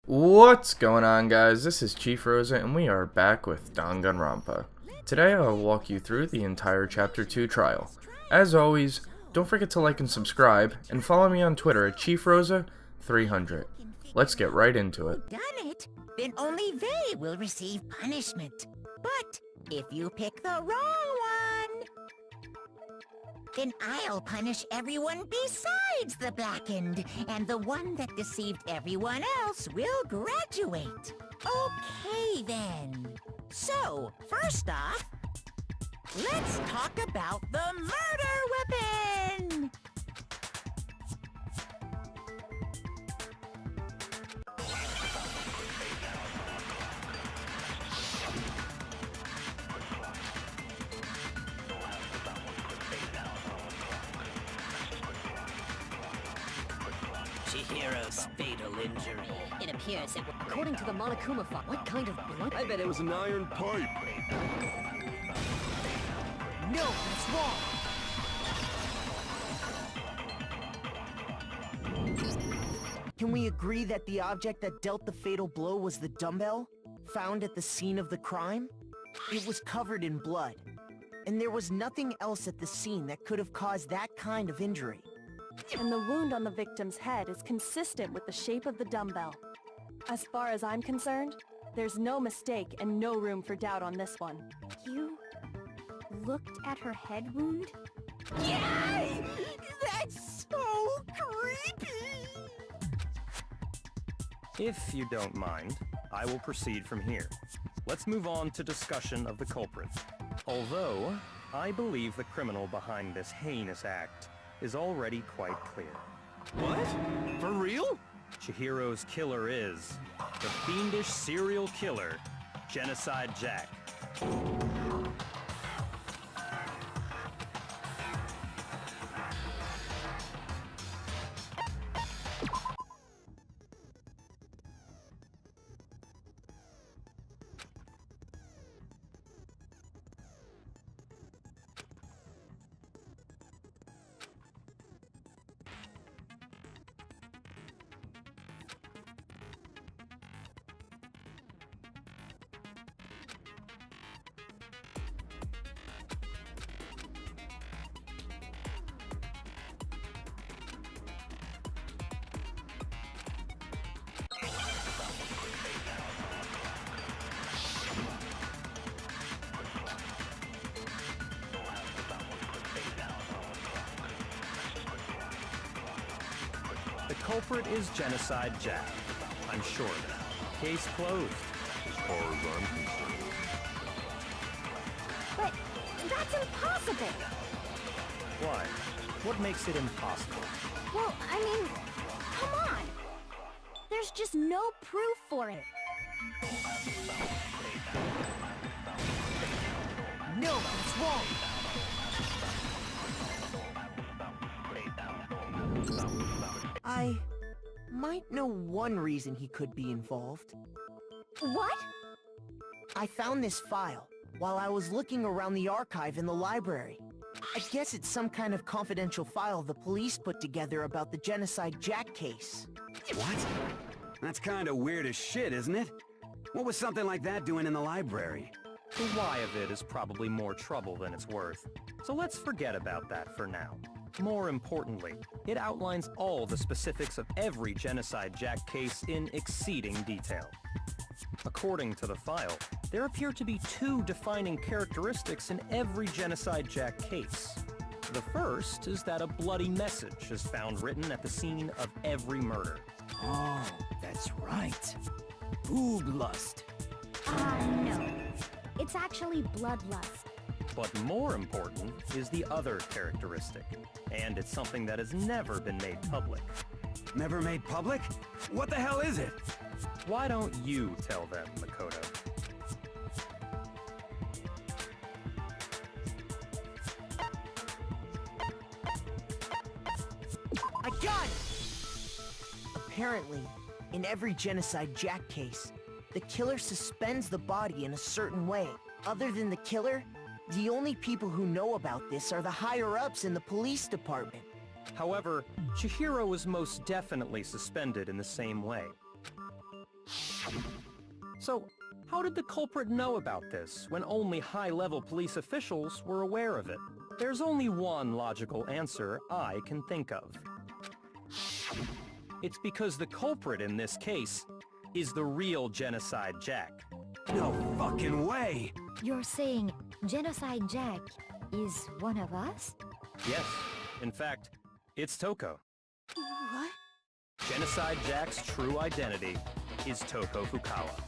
What's going on, guys? This is Chihiros and we are back with Danganronpa. Today I'll walk you through the entire Chapter 2 trial. As always, don't forget to like and subscribe, and follow me on Twitter at Chihiros300. Let's get right into it. Done it, then only they will receive punishment. But if you pick the wrong one, then I'll punish everyone besides the blackened, and the one that deceived everyone else will graduate. Okay, then. So, first off, let's talk about the murder weapon! Chihiros' fatal injury. It appears it was... According to the Monokuma file, what kind of blood? I bet it was an iron pipe. No, that's wrong! Can we agree that the object that dealt the fatal blow was the dumbbell, found at the scene of the crime? It was covered in blood, and there was nothing else at the scene that could have caused that kind of injury. And the wound on the victim's head is consistent with the shape of the dumbbell. As far as I'm concerned, there's no mistake and no room for doubt on this one. You looked at her head wound? Yay! That's so creepy! If you don't mind, I will proceed from here. Let's move on to discussion of the culprit. Although, I believe the criminal behind this heinous act is already quite clear. What? For real? Chihiro's killer is the fiendish serial killer, Genocide Jack. The culprit is Genocide Jack. I'm sure of it. Case closed, as far as I'm concerned. But that's impossible! Why? What makes it impossible? Well, I mean, come on! There's just no proof for it. No, that's wrong! I might know one reason he could be involved. What? I found this file while I was looking around the archive in the library. I guess it's some kind of confidential file the police put together about the Genocide Jack case. What? That's kinda weird as shit, isn't it? What was something like that doing in the library? The why of it is probably more trouble than it's worth. So let's forget about that for now. More importantly, it outlines all the specifics of every Genocide Jack case in exceeding detail. According to the file, there appear to be two defining characteristics in every Genocide Jack case. The first is that a bloody message is found written at the scene of every murder. Oh, that's right. Booblust. No. It's actually bloodlust. But more important is the other characteristic, and it's something that has never been made public. Never made public? What the hell is it? Why don't you tell them, Makoto? I got it! Apparently, in every Genocide Jack case, the killer suspends the body in a certain way. Other than the killer, the only people who know about this are the higher-ups in the police department. However, Chihiro was most definitely suspended in the same way. So, how did the culprit know about this when only high-level police officials were aware of it? There's only one logical answer I can think of. It's because the culprit in this case is the real Genocide Jack. No fucking way! You're saying Genocide Jack is one of us? Yes, in fact, it's Toko. What? Genocide Jack's true identity is Toko Fukawa.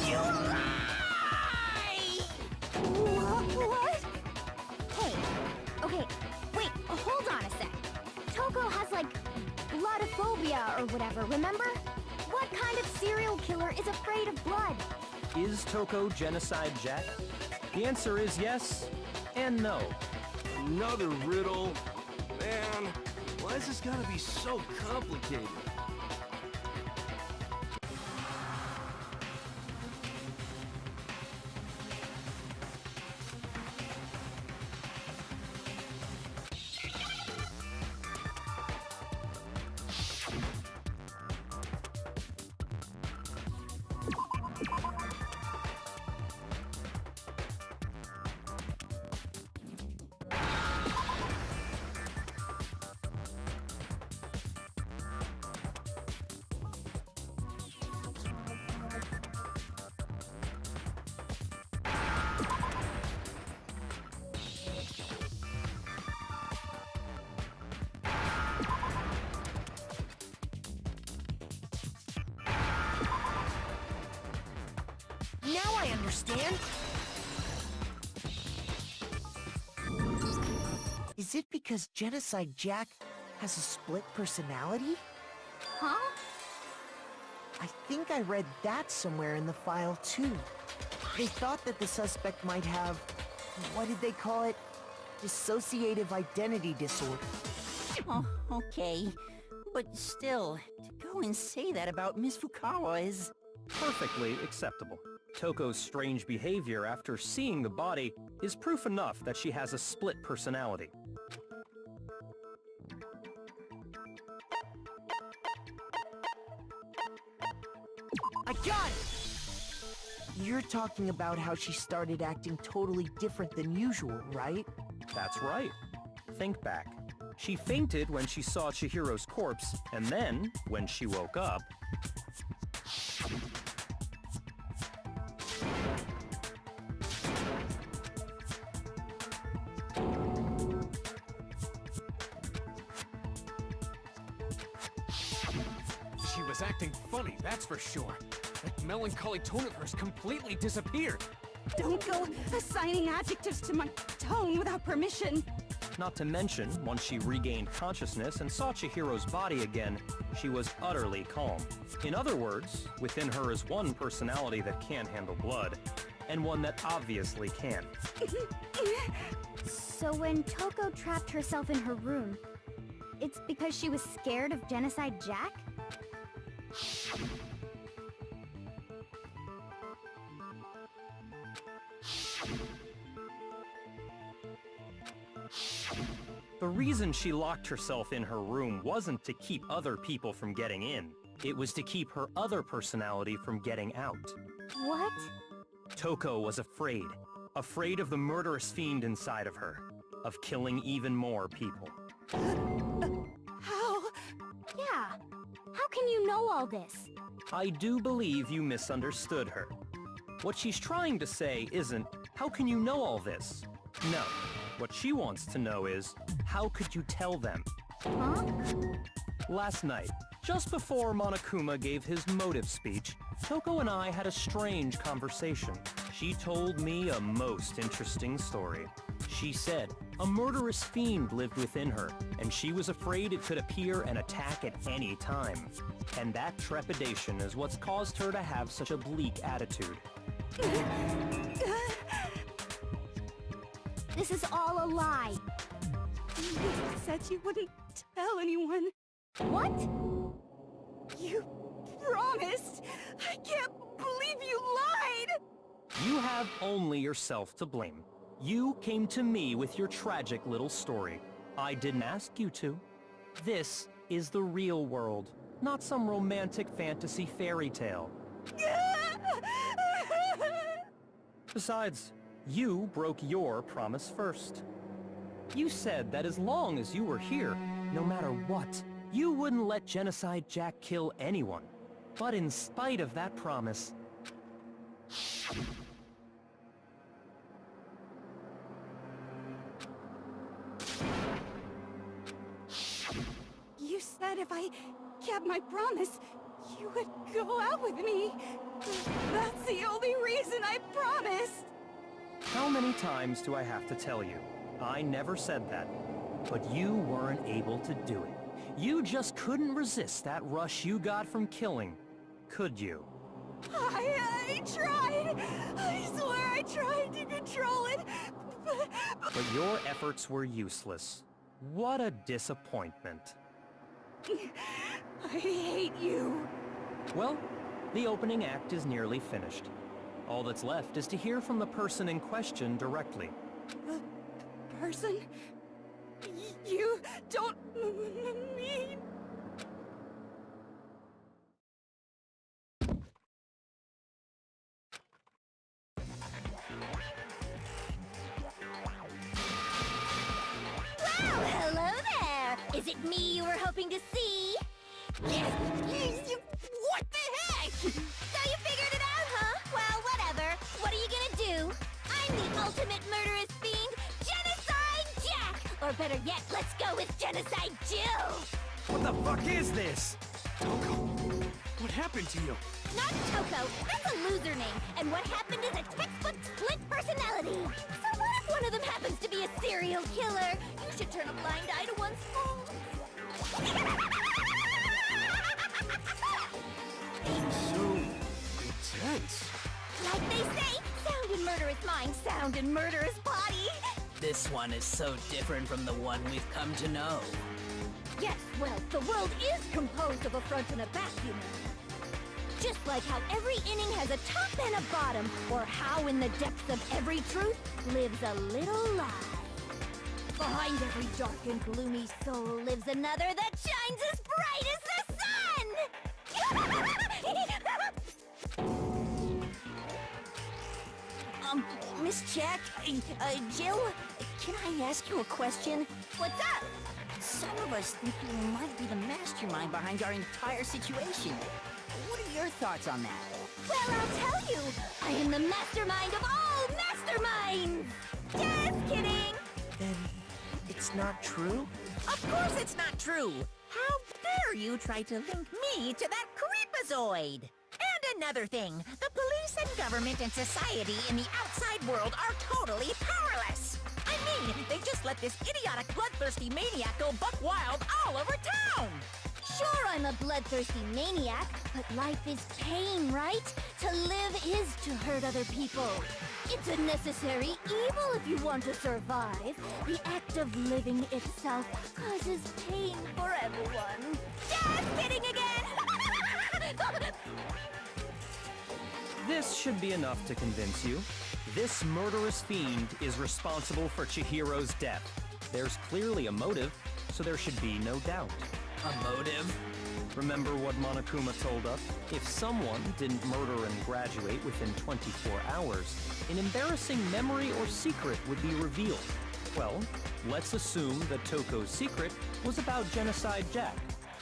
You lie! What? Hey, okay, wait, hold on a sec. Toko has like bloodophobia or whatever, remember? What kind of serial killer is afraid of blood? Is Toko Genocide Jack? The answer is yes and no. Another riddle? Man, why is this gotta be so complicated? Now I understand. Is it because Genocide Jack has a split personality? Huh? I think I read that somewhere in the file too. They thought that the suspect might have, what did they call it? Dissociative identity disorder. Oh, okay. But still, to go and say that about Miss Fukawa is... Perfectly acceptable. Toko's strange behavior after seeing the body is proof enough that she has a split personality. I got it! You're talking about how she started acting totally different than usual, right? That's right. Think back. She fainted when she saw Chihiro's corpse, and then, when she woke up... She was acting funny, that's for sure. That melancholy tone of hers completely disappeared. Don't go assigning adjectives to my tone without permission. Not to mention, once she regained consciousness and saw Chihiro's body again, she was utterly calm. In other words, within her is one personality that can't handle blood, and one that obviously can. So when Toko trapped herself in her room, it's because she was scared of Genocide Jack? The reason she locked herself in her room wasn't to keep other people from getting in. It was to keep her other personality from getting out. What? Toko was afraid. Afraid of the murderous fiend inside of her. Of killing even more people. How? Yeah. How can you know all this? I do believe you misunderstood her. What she's trying to say isn't, how can you know all this? No. What she wants to know is, how could you tell them? Huh? Last night, just before Monokuma gave his motive speech, Toko and I had a strange conversation. She told me a most interesting story. She said a murderous fiend lived within her, and she was afraid it could appear and attack at any time. And that trepidation is what's caused her to have such a bleak attitude. This is all a lie. You said you wouldn't tell anyone. What? You promised! I can't believe you lied! You have only yourself to blame. You came to me with your tragic little story. I didn't ask you to. This is the real world, not some romantic fantasy fairy tale. Besides, you broke your promise first. You said that as long as you were here, no matter what, you wouldn't let Genocide Jack kill anyone. But in spite of that promise... You said if I kept my promise, you would go out with me. That's the only reason I promised. How many times do I have to tell you? I never said that. But you weren't able to do it. You just couldn't resist that rush you got from killing, could you? I tried. I swear I tried to control it. But your efforts were useless. What a disappointment. I hate you. Well, the opening act is nearly finished. All that's left is to hear from the person in question directly. The person? You don't mean... Well, hello there! Is it me you were hoping to see? What the heck? So you figured it out, huh? Well, whatever. What are you gonna do? I'm the ultimate murderous fiend, Genocide Jack! Or better yet, let's go with Genocide Jill! What the fuck is this? Toko, what happened to you? Not Toko, that's a loser name, and what happened is a textbook split personality. So what if one of them happens to be a serial killer? You should turn a blind eye to one's faults. So intense. Like they say, sound in murderous mind, sound in murderous body. This one is so different from the one we've come to know. Yes, well, the world is composed of a front and a back, you know. Just like how every inning has a top and a bottom, or how in the depths of every truth lives a little lie. Behind every dark and gloomy soul lives another that shines as bright as the sun! Miss Jack, Jill, can I ask you a question? What's up? Some of us think you might be the mastermind behind our entire situation. What are your thoughts on that? Well, I'll tell you. I am the mastermind of all masterminds! Just kidding! Then it's not true? Of course it's not true! How dare you try to link me to that creepazoid? And another thing, the police and government and society in the outside world are totally powerless! I mean, they just let this idiotic bloodthirsty maniac go buck wild all over town! Sure, I'm a bloodthirsty maniac, but life is pain, right? To live is to hurt other people. It's a necessary evil if you want to survive. The act of living itself causes pain for everyone. Just kidding again! This should be enough to convince you. This murderous fiend is responsible for Chihiro's death. There's clearly a motive, so there should be no doubt. A motive? Remember what Monokuma told us? If someone didn't murder and graduate within 24 hours, an embarrassing memory or secret would be revealed. Well, let's assume that Toko's secret was about Genocide Jack.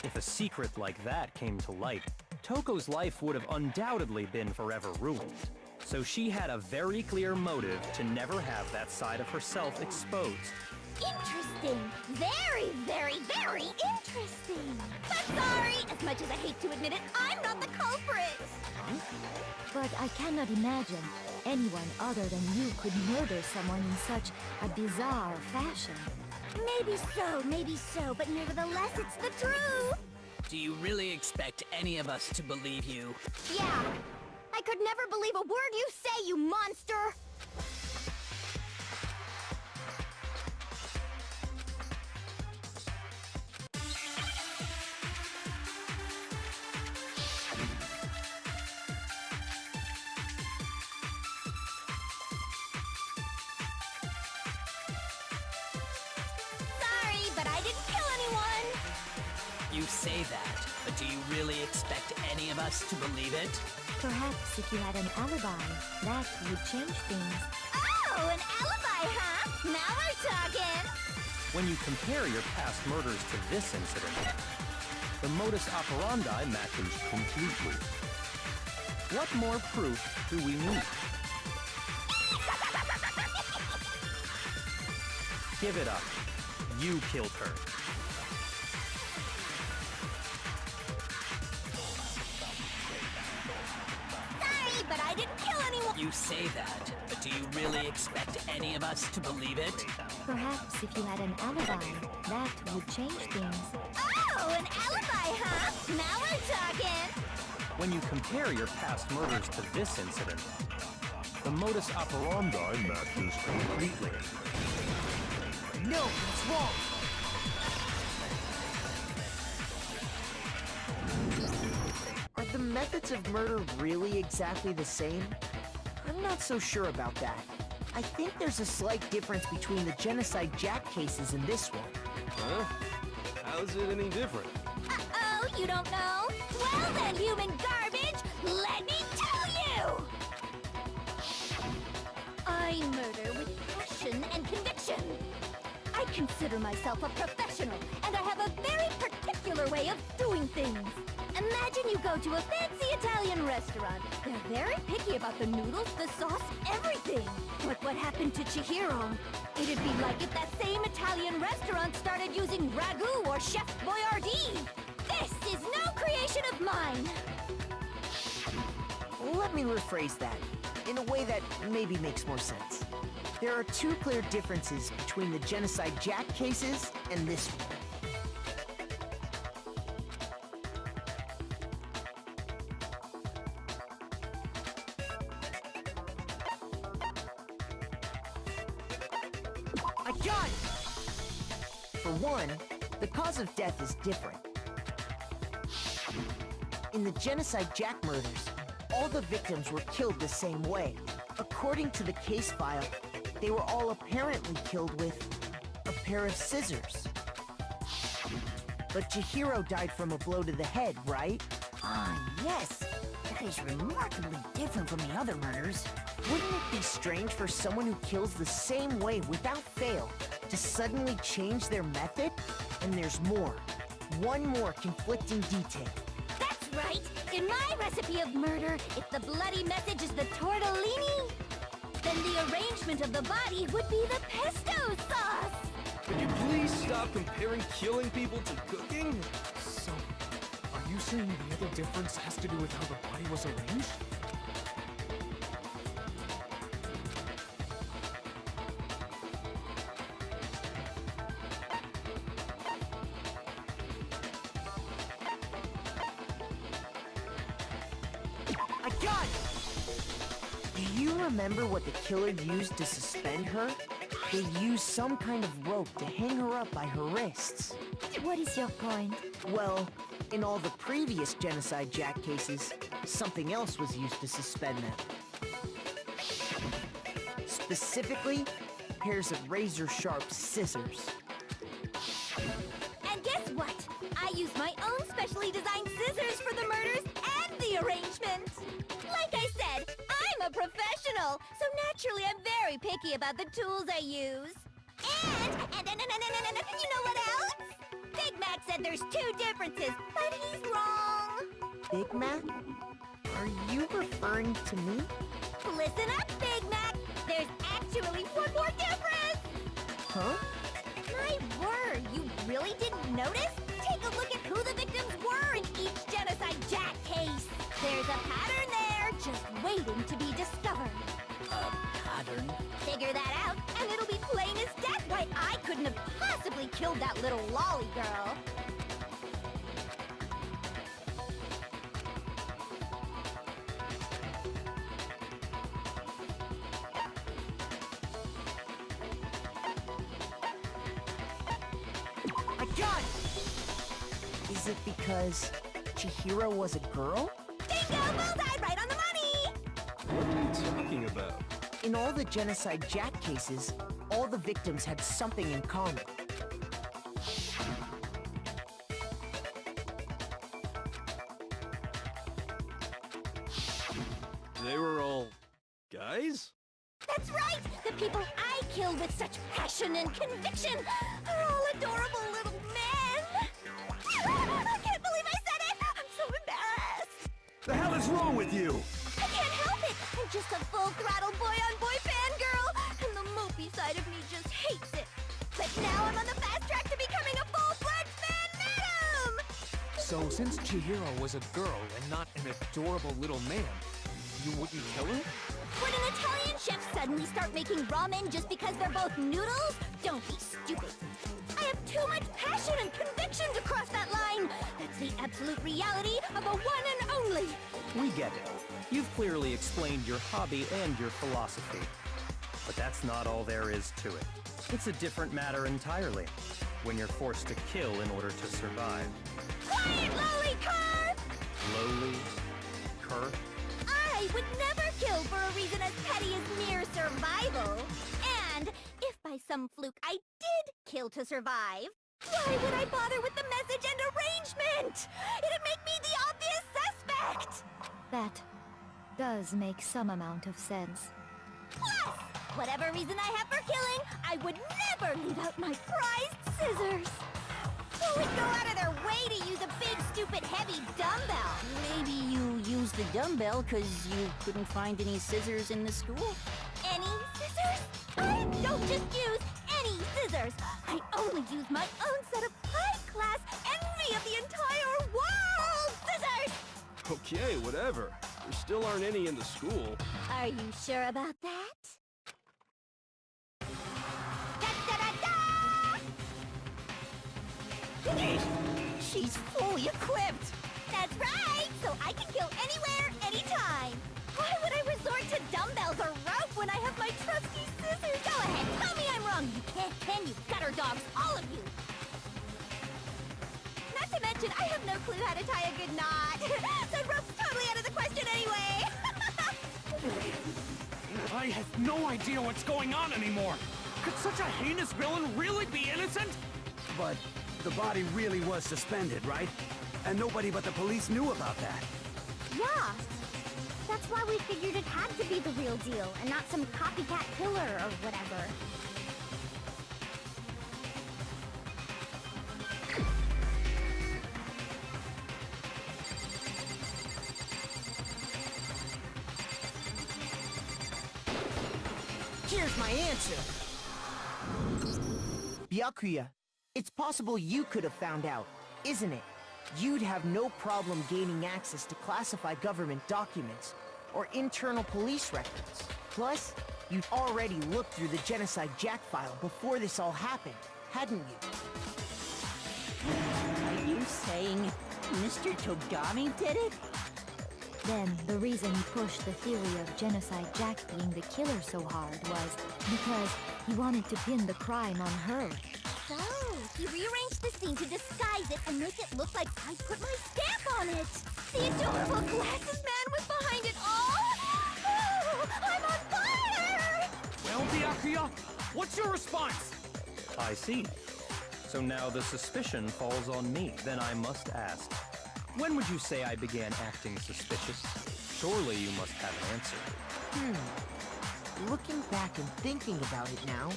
If a secret like that came to light, Toko's life would have undoubtedly been forever ruined. So she had a very clear motive to never have that side of herself exposed. Interesting. Very, very, very interesting. But sorry, as much as I hate to admit it, I'm not the culprit. But I cannot imagine anyone other than you could murder someone in such a bizarre fashion. Maybe so, but nevertheless, it's the truth. Do you really expect any of us to believe you? Yeah. I could never believe a word you say, you monster! Sorry, but I didn't kill anyone! You say that, but do you really expect any of us to believe it? Perhaps if you had an alibi, that would change things. Oh, an alibi, huh? Now we're talking! When you compare your past murders to this incident, the modus operandi matches completely. What more proof do we need? Give it up. You killed her. Sorry, but I didn't kill anyone! You say that, but do you really expect any of us to believe it? Perhaps if you had an alibi, that would change things. Oh, an alibi, huh? Now we're talking! When you compare your past murders to this incident, the modus operandi matches completely. No, it's wrong! Are the methods of murder really exactly the same? I'm not so sure about that. I think there's a slight difference between the Genocide Jack cases and this one. Huh? How's it any different? Uh-oh, you don't know? Well then, human garbage, let me tell you! I murder with passion and conviction. I consider myself a professional, and I have a very particular way of doing things. Imagine you go to a fancy Italian restaurant. They're very picky about the noodles, the sauce, everything. But what happened to Chihiro? It'd be like if that same Italian restaurant started using ragu or Chef Boyardee. This is no creation of mine. Let me rephrase that, in a way that maybe makes more sense. There are two clear differences between the Genocide Jack cases and this one. I got it! For one, the cause of death is different. In the Genocide Jack murders, all the victims were killed the same way. According to the case file, they were all apparently killed with a pair of scissors. But Chihiro died from a blow to the head, right? Ah, yes. That is remarkably different from the other murders. Wouldn't it be strange for someone who kills the same way without fail to suddenly change their method? And there's more. One more conflicting detail. That's right. In my recipe of murder, if the bloody message is the tortellini, then the arrangement of the body would be the pesto sauce. Could you please stop comparing killing people to cooking? So, are you saying the other difference has to do with how the body was arranged? I got it! Do you remember what the killer used to suspend her? They used some kind of rope to hang her up by her wrists. What is your point? Well, in all the previous Genocide Jack cases, something else was used to suspend them. Specifically, pairs of razor-sharp scissors. And guess what? I use my own specially designed scissors for the murders and the arrangement. Like I said, I'm a professional, so naturally I'm very picky about the tools I use. And you know what else? Big Mac said there's two differences, but he's wrong. Big Mac? Are you referring to me? Listen up, Big Mac. There's actually one more difference. Huh? My word, you really didn't notice? Take a look at who the victims were in each Genocide Jack case. There's a pattern there, just waiting to be discovered. A pattern? Figure that out, and it'll be plain as death why I couldn't have possibly killed that little lolly girl. I got it! Is it because Chihiro was a girl? Bingo! Bullseye! Right on the money! What are you talking about? In all the Genocide Jack cases, all the victims had something in common. They were all guys? That's right! The people I killed with such passion and conviction are all adorable little men! I can't believe I said it! I'm so embarrassed! The hell is wrong with you? I can't help it! I'm just a full-throttle boy-on-boy fangirl, and the mopey side of me just hates it. But now I'm on the fast track to becoming a full-fledged fan madam! So, since Chihiro was a girl and not an adorable little man, you wouldn't kill her? Would an Italian chef suddenly start making ramen just because they're both noodles? Don't be stupid. I have too much passion and conviction to cross that line. That's the absolute reality of a one and only. We get it. You've clearly explained your hobby and your philosophy. But that's not all there is to it. It's a different matter entirely, when you're forced to kill in order to survive. Quiet, lowly cur! Lowly? Cur? I would never kill for a reason as petty as mere survival. And if by some fluke I did kill to survive, why would I bother with the message and arrangement? It'd make me the obvious suspect! That does make some amount of sense. Plus, whatever reason I have for killing, I would never leave out my prized scissors. Who would go out of their way to use a big, stupid, heavy dumbbell? Maybe you used the dumbbell because you couldn't find any scissors in the school? Any scissors? I don't just use any scissors. I only use my own set of high-class envy of the entire world scissors! Okay, whatever. There still aren't any in the school. Are you sure about that? She's fully equipped! That's right! So I can kill anywhere, anytime! Why would I resort to dumbbells or rope when I have my trusty scissors? Go ahead, tell me I'm wrong! You can't, can you? Gutter dogs, all of you! Not to mention, I have no clue how to tie a good knot! So rope's totally out of the question anyway! I have no idea what's going on anymore! Could such a heinous villain really be innocent? But the body really was suspended, right? And nobody but the police knew about that. Yeah! That's why we figured it had to be the real deal, and not some copycat killer or whatever. Here's my answer. Byakuya, it's possible you could have found out, isn't it? You'd have no problem gaining access to classified government documents or internal police records. Plus, you'd already looked through the Genocide Jack file before this all happened, hadn't you? Are you saying Mr. Togami did it? Then, the reason he pushed the theory of Genocide Jack being the killer so hard was because he wanted to pin the crime on her. So, he rearranged the scene to disguise it and make it look like I put my stamp on it! The adorable glasses man was behind it all! Oh, I'm on fire! Well, Byakuya, what's your response? I see. So now the suspicion falls on me. Then I must ask, when would you say I began acting suspicious? Surely you must have an answer. Looking back and thinking about it now,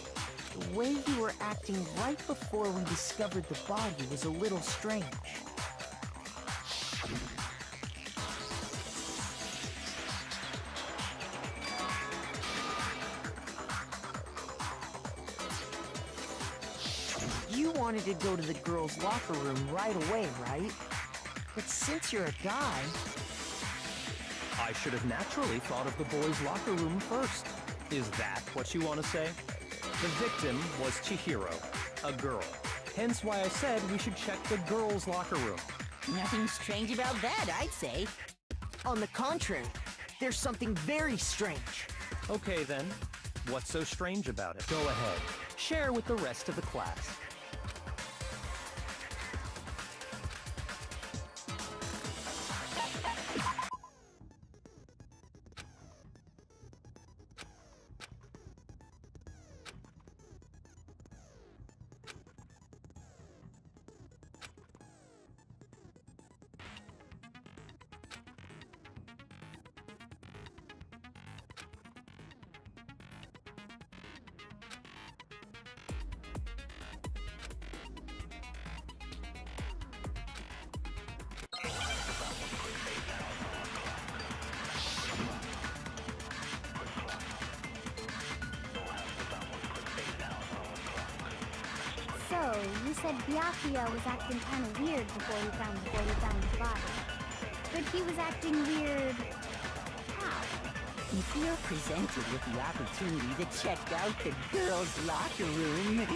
the way you were acting right before we discovered the body was a little strange. You wanted to go to the girls' locker room right away, right? But since you're a guy... I should have naturally thought of the boys' locker room first. Is that what you want to say? The victim was Chihiro, a girl. Hence why I said we should check the girls' locker room. Nothing strange about that, I'd say. On the contrary, there's something very strange. Okay then, what's so strange about it? Go ahead, share with the rest of the class. said Byakuya was acting kind of weird before we found his body. But he was acting weird... how? If you're presented with the opportunity to check out the girls' locker room,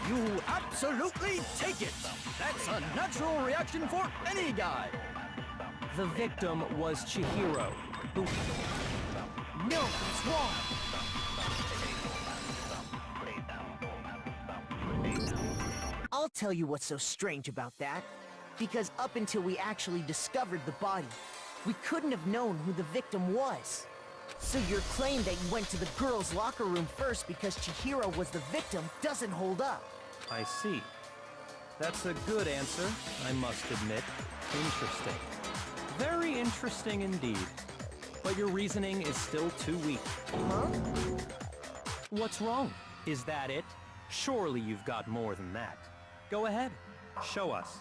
You absolutely take it! That's a natural reaction for any guy! The victim was Chihiro, who... No, it's wrong! I'll tell you what's so strange about that. Because up until we actually discovered the body, we couldn't have known who the victim was. So your claim that you went to the girls' locker room first because Chihiro was the victim doesn't hold up. I see. That's a good answer, I must admit. Interesting. Very interesting indeed. But your reasoning is still too weak. Huh? What's wrong? Is that it? Surely you've got more than that. Go ahead. Show us.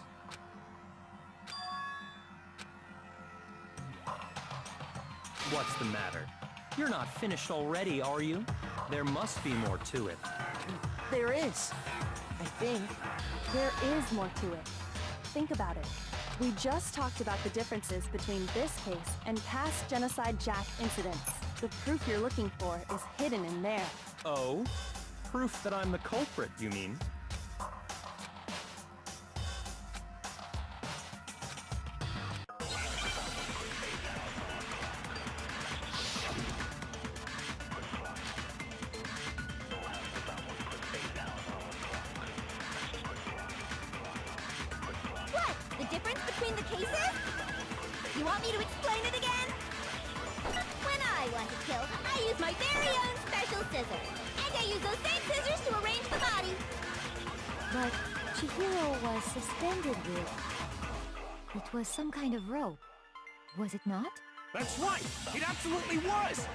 What's the matter? You're not finished already, are you? There must be more to it. There is. I think. There is more to it. Think about it. We just talked about the differences between this case and past Genocide Jack incidents. The proof you're looking for is hidden in there. Oh? Proof that I'm the culprit, you mean? What? The difference between the cases? You want me to explain it again? When I want to kill, I use my very own special scissors. And I use those same scissors to arrange the body. But Chihiro was suspended with... It was some kind of rope. Was it not? That's right! It absolutely was!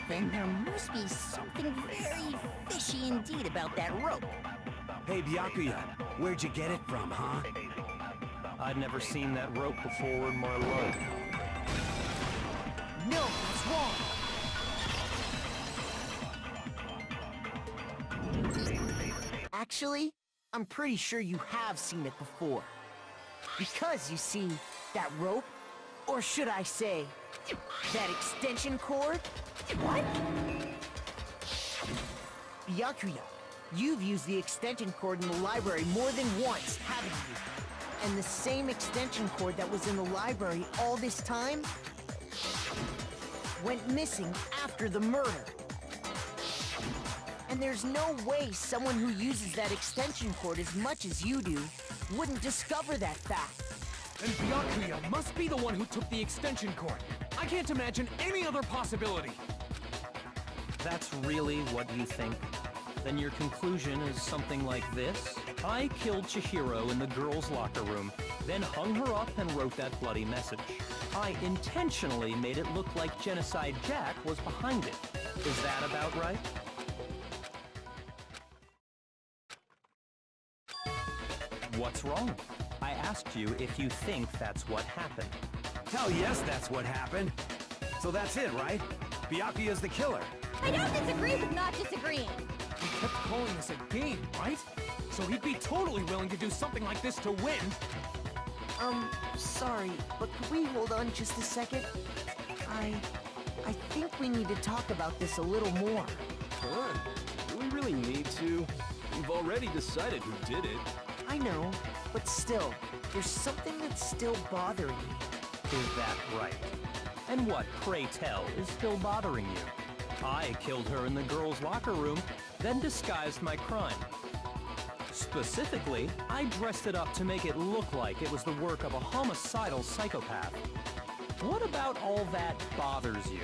Then there must be something very fishy indeed about that rope. Hey, Byakuya, where'd you get it from, huh? I'd never seen that rope before in my life. No, it's wrong! Actually, I'm pretty sure you have seen it before. Because, you see, that rope, or should I say, that extension cord? What? Byakuya, you've used the extension cord in the library more than once, haven't you? And the same extension cord that was in the library all this time went missing after the murder. And there's no way someone who uses that extension cord as much as you do wouldn't discover that fact. And Byakuya must be the one who took the extension cord. I can't imagine any other possibility. That's really what you think? Then your conclusion is something like this? I killed Chihiro in the girls' locker room, then hung her up and wrote that bloody message. I intentionally made it look like Genocide Jack was behind it. Is that about right? What's wrong? I asked you if you think that's what happened. Hell yes, that's what happened. So that's it, right? Byakuya's the killer. I don't disagree with not disagreeing. He kept calling this a game, right? So he'd be totally willing to do something like this to win. Sorry, but could we hold on just a second? I think we need to talk about this a little more. Huh? Do we really need to? We've already decided who did it. I know, but still, there's something that's still bothering me. Is that right? And what, pray tell, is still bothering you? I killed her in the girls' locker room, then disguised my crime. Specifically, I dressed it up to make it look like it was the work of a homicidal psychopath. What about all that bothers you?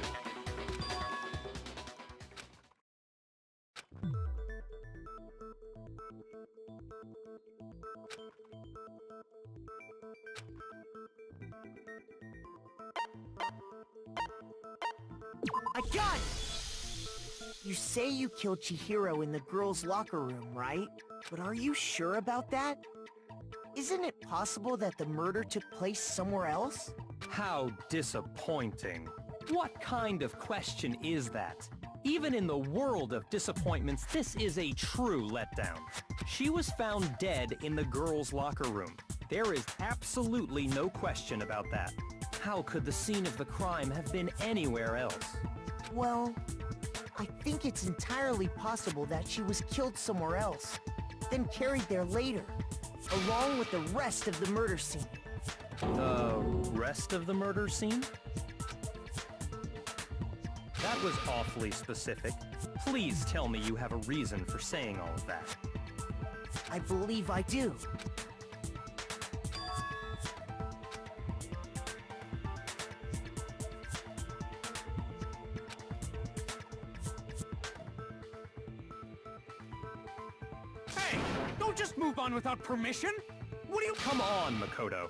I got it! You say you killed Chihiro in the girls' locker room, right? But are you sure about that? Isn't it possible that the murder took place somewhere else? How disappointing. What kind of question is that? Even in the world of disappointments, this is a true letdown. She was found dead in the girls' locker room. There is absolutely no question about that. How could the scene of the crime have been anywhere else? Well, I think it's entirely possible that she was killed somewhere else, then carried there later, along with the rest of the murder scene. The rest of the murder scene? That was awfully specific. Please tell me you have a reason for saying all of that. I believe I do. Hey! Don't just move on without permission! What do you— Come on, Makoto.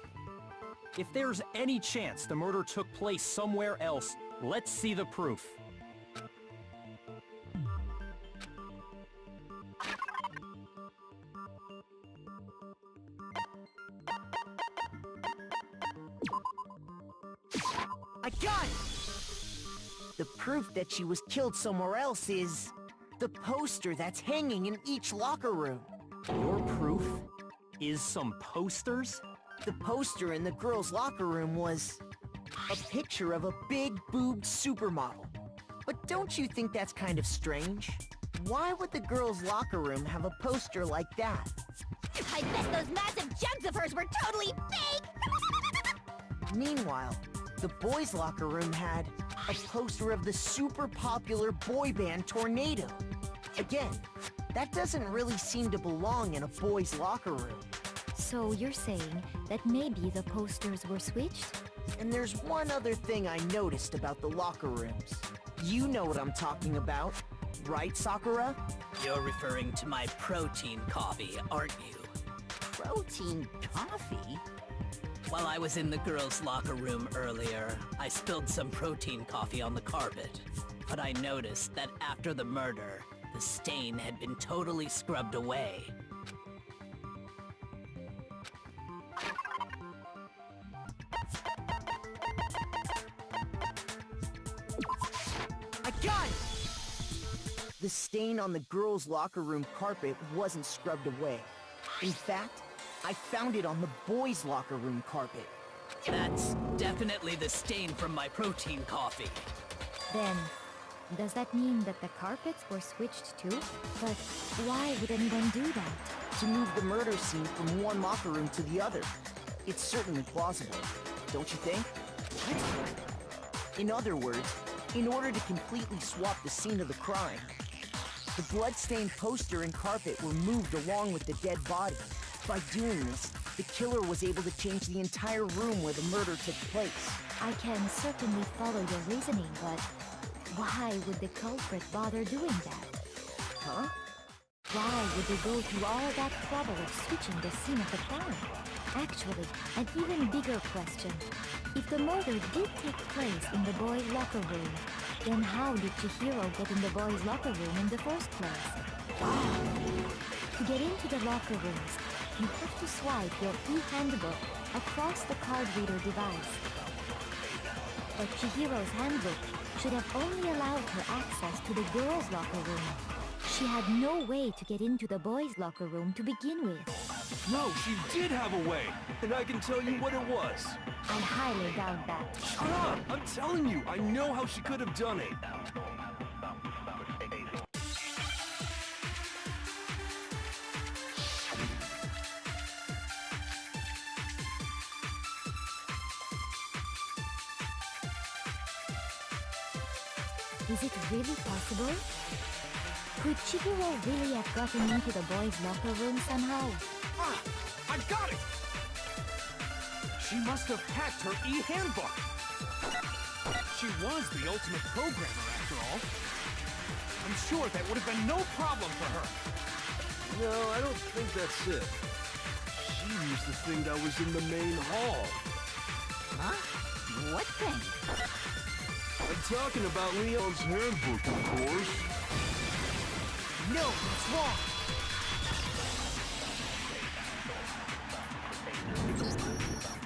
If there's any chance the murder took place somewhere else, let's see the proof. I got it! The proof that she was killed somewhere else is the poster that's hanging in each locker room. Your proof is some posters? The poster in the girls' locker room was a picture of a big-boobed supermodel. But don't you think that's kind of strange? Why would the girls' locker room have a poster like that? I bet those massive jugs of hers were totally fake! Meanwhile, the boys' locker room had a poster of the super popular boy band Tornado. Again, that doesn't really seem to belong in a boys' locker room. So you're saying that maybe the posters were switched? And there's one other thing I noticed about the locker rooms. You know what I'm talking about, right, Sakura? You're referring to my protein coffee, aren't you? Protein coffee? While I was in the girls' locker room earlier, I spilled some protein coffee on the carpet. But I noticed that after the murder, the stain had been totally scrubbed away. I got it! The stain on the girls' locker room carpet wasn't scrubbed away. In fact, I found it on the boys' locker room carpet. That's definitely the stain from my protein coffee. Then, does that mean that the carpets were switched too? But why would anyone do that? To move the murder scene from one locker room to the other. It's certainly plausible, don't you think? In other words, in order to completely swap the scene of the crime, the blood-stained poster and carpet were moved along with the dead body. By doing this, the killer was able to change the entire room where the murder took place. I can certainly follow your reasoning, but why would the culprit bother doing that? Huh? Why would they go through all that trouble of switching the scene of the crime? Actually, an even bigger question. If the murder did take place in the boys' locker room, then how did Chihiro get in the boys' locker room in the first place? To get into the locker rooms, you have to swipe your e-handbook across the card reader device. But Chihiro's handbook should have only allowed her access to the girls' locker room. She had no way to get into the boys' locker room to begin with. No, she did have a way, and I can tell you what it was. I highly doubt that. Shut up! I'm telling you, I know how she could have done it. Is it really possible? Could Chihiro really have gotten into the boys' locker room somehow? Ah! I got it! She must have hacked her e-handbook! She was the ultimate programmer, after all. I'm sure that would have been no problem for her. No, I don't think that's it. She used the thing that was in the main hall. Huh? What thing? I'm talking about Leon's handbook, of course. No, it's wrong!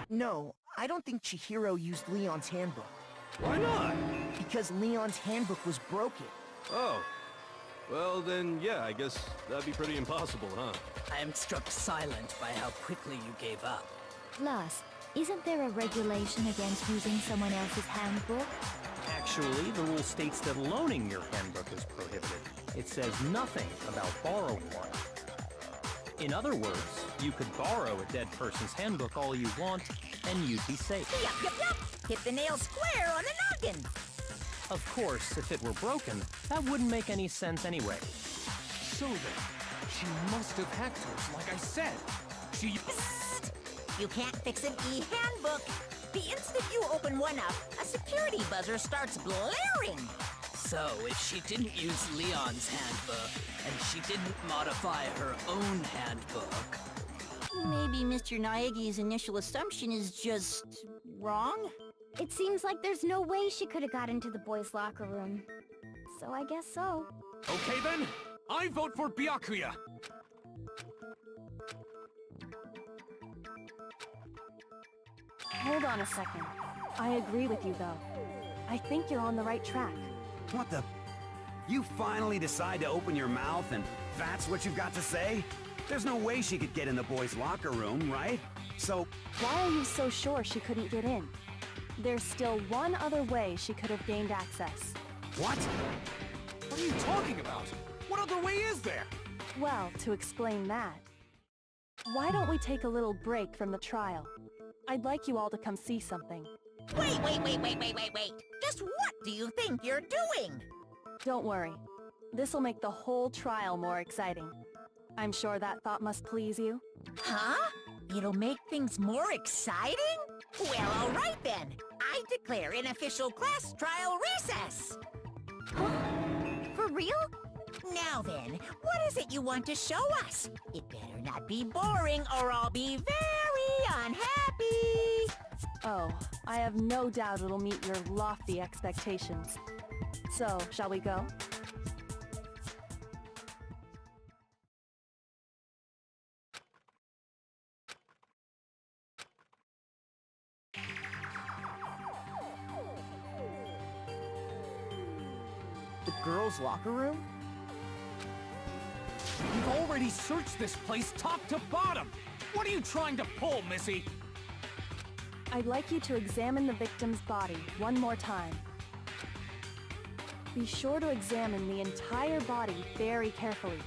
No, I don't think Chihiro used Leon's handbook. Why not? Because Leon's handbook was broken. Oh. Well, then, yeah, I guess that'd be pretty impossible, huh? I am struck silent by how quickly you gave up. Plus, isn't there a regulation against using someone else's handbook? Actually, the rule states that loaning your handbook is prohibited. It says nothing about borrowing one. In other words, you could borrow a dead person's handbook all you want, and you'd be safe. Yup. Hit the nail square on the noggin. Of course, if it were broken, that wouldn't make any sense anyway. So then, she must have hacked hers, like I said. She... Psst. You can't fix an e-handbook. The instant you open one up, a security buzzer starts blaring. So, if she didn't use Leon's handbook, and she didn't modify her own handbook... Maybe Mr. Naegi's initial assumption is just... wrong? It seems like there's no way she could have got into the boys' locker room. So I guess so. Okay then, I vote for Byakuya. Hold on a second. I agree with you, though. I think you're on the right track. What the... You finally decide to open your mouth and that's what you've got to say? There's no way she could get in the boys' locker room, right? So... Why are you so sure she couldn't get in? There's still one other way she could have gained access. What? What are you talking about? What other way is there? Well, to explain that, why don't we take a little break from the trial? I'd like you all to come see something. Wait. Just what do you think you're doing? Don't worry. This'll make the whole trial more exciting. I'm sure that thought must please you. Huh? It'll make things more exciting? Well, all right then. I declare an official class trial recess. For real? Now then, what is it you want to show us? It better not be boring or I'll be very unhappy. Oh, I have no doubt it'll meet your lofty expectations. So, shall we go? The girls' locker room? You've already searched this place top to bottom. What are you trying to pull, Missy? I'd like you to examine the victim's body one more time. Be sure to examine the entire body very carefully.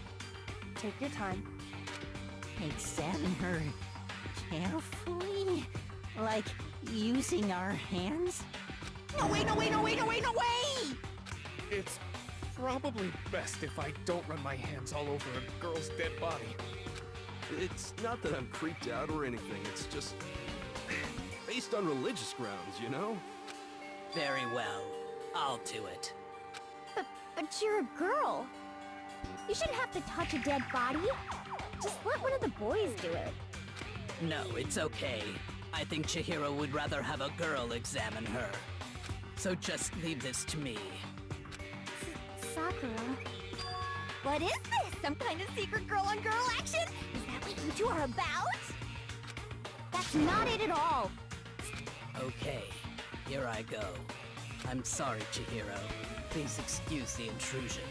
Take your time. Examine her carefully? Like using our hands? No way! It's probably best if I don't run my hands all over a girl's dead body. It's not that I'm creeped out or anything, it's just... based on religious grounds, you know? Very well. I'll do it. But you're a girl. You shouldn't have to touch a dead body. Just let one of the boys do it. No, it's okay. I think Chihiro would rather have a girl examine her. So just leave this to me. Sakura. What is this? Some kind of secret girl-on-girl action? Is that what you two are about? That's not it at all. Okay, here I go. I'm sorry, Chihiro. Please excuse the intrusion.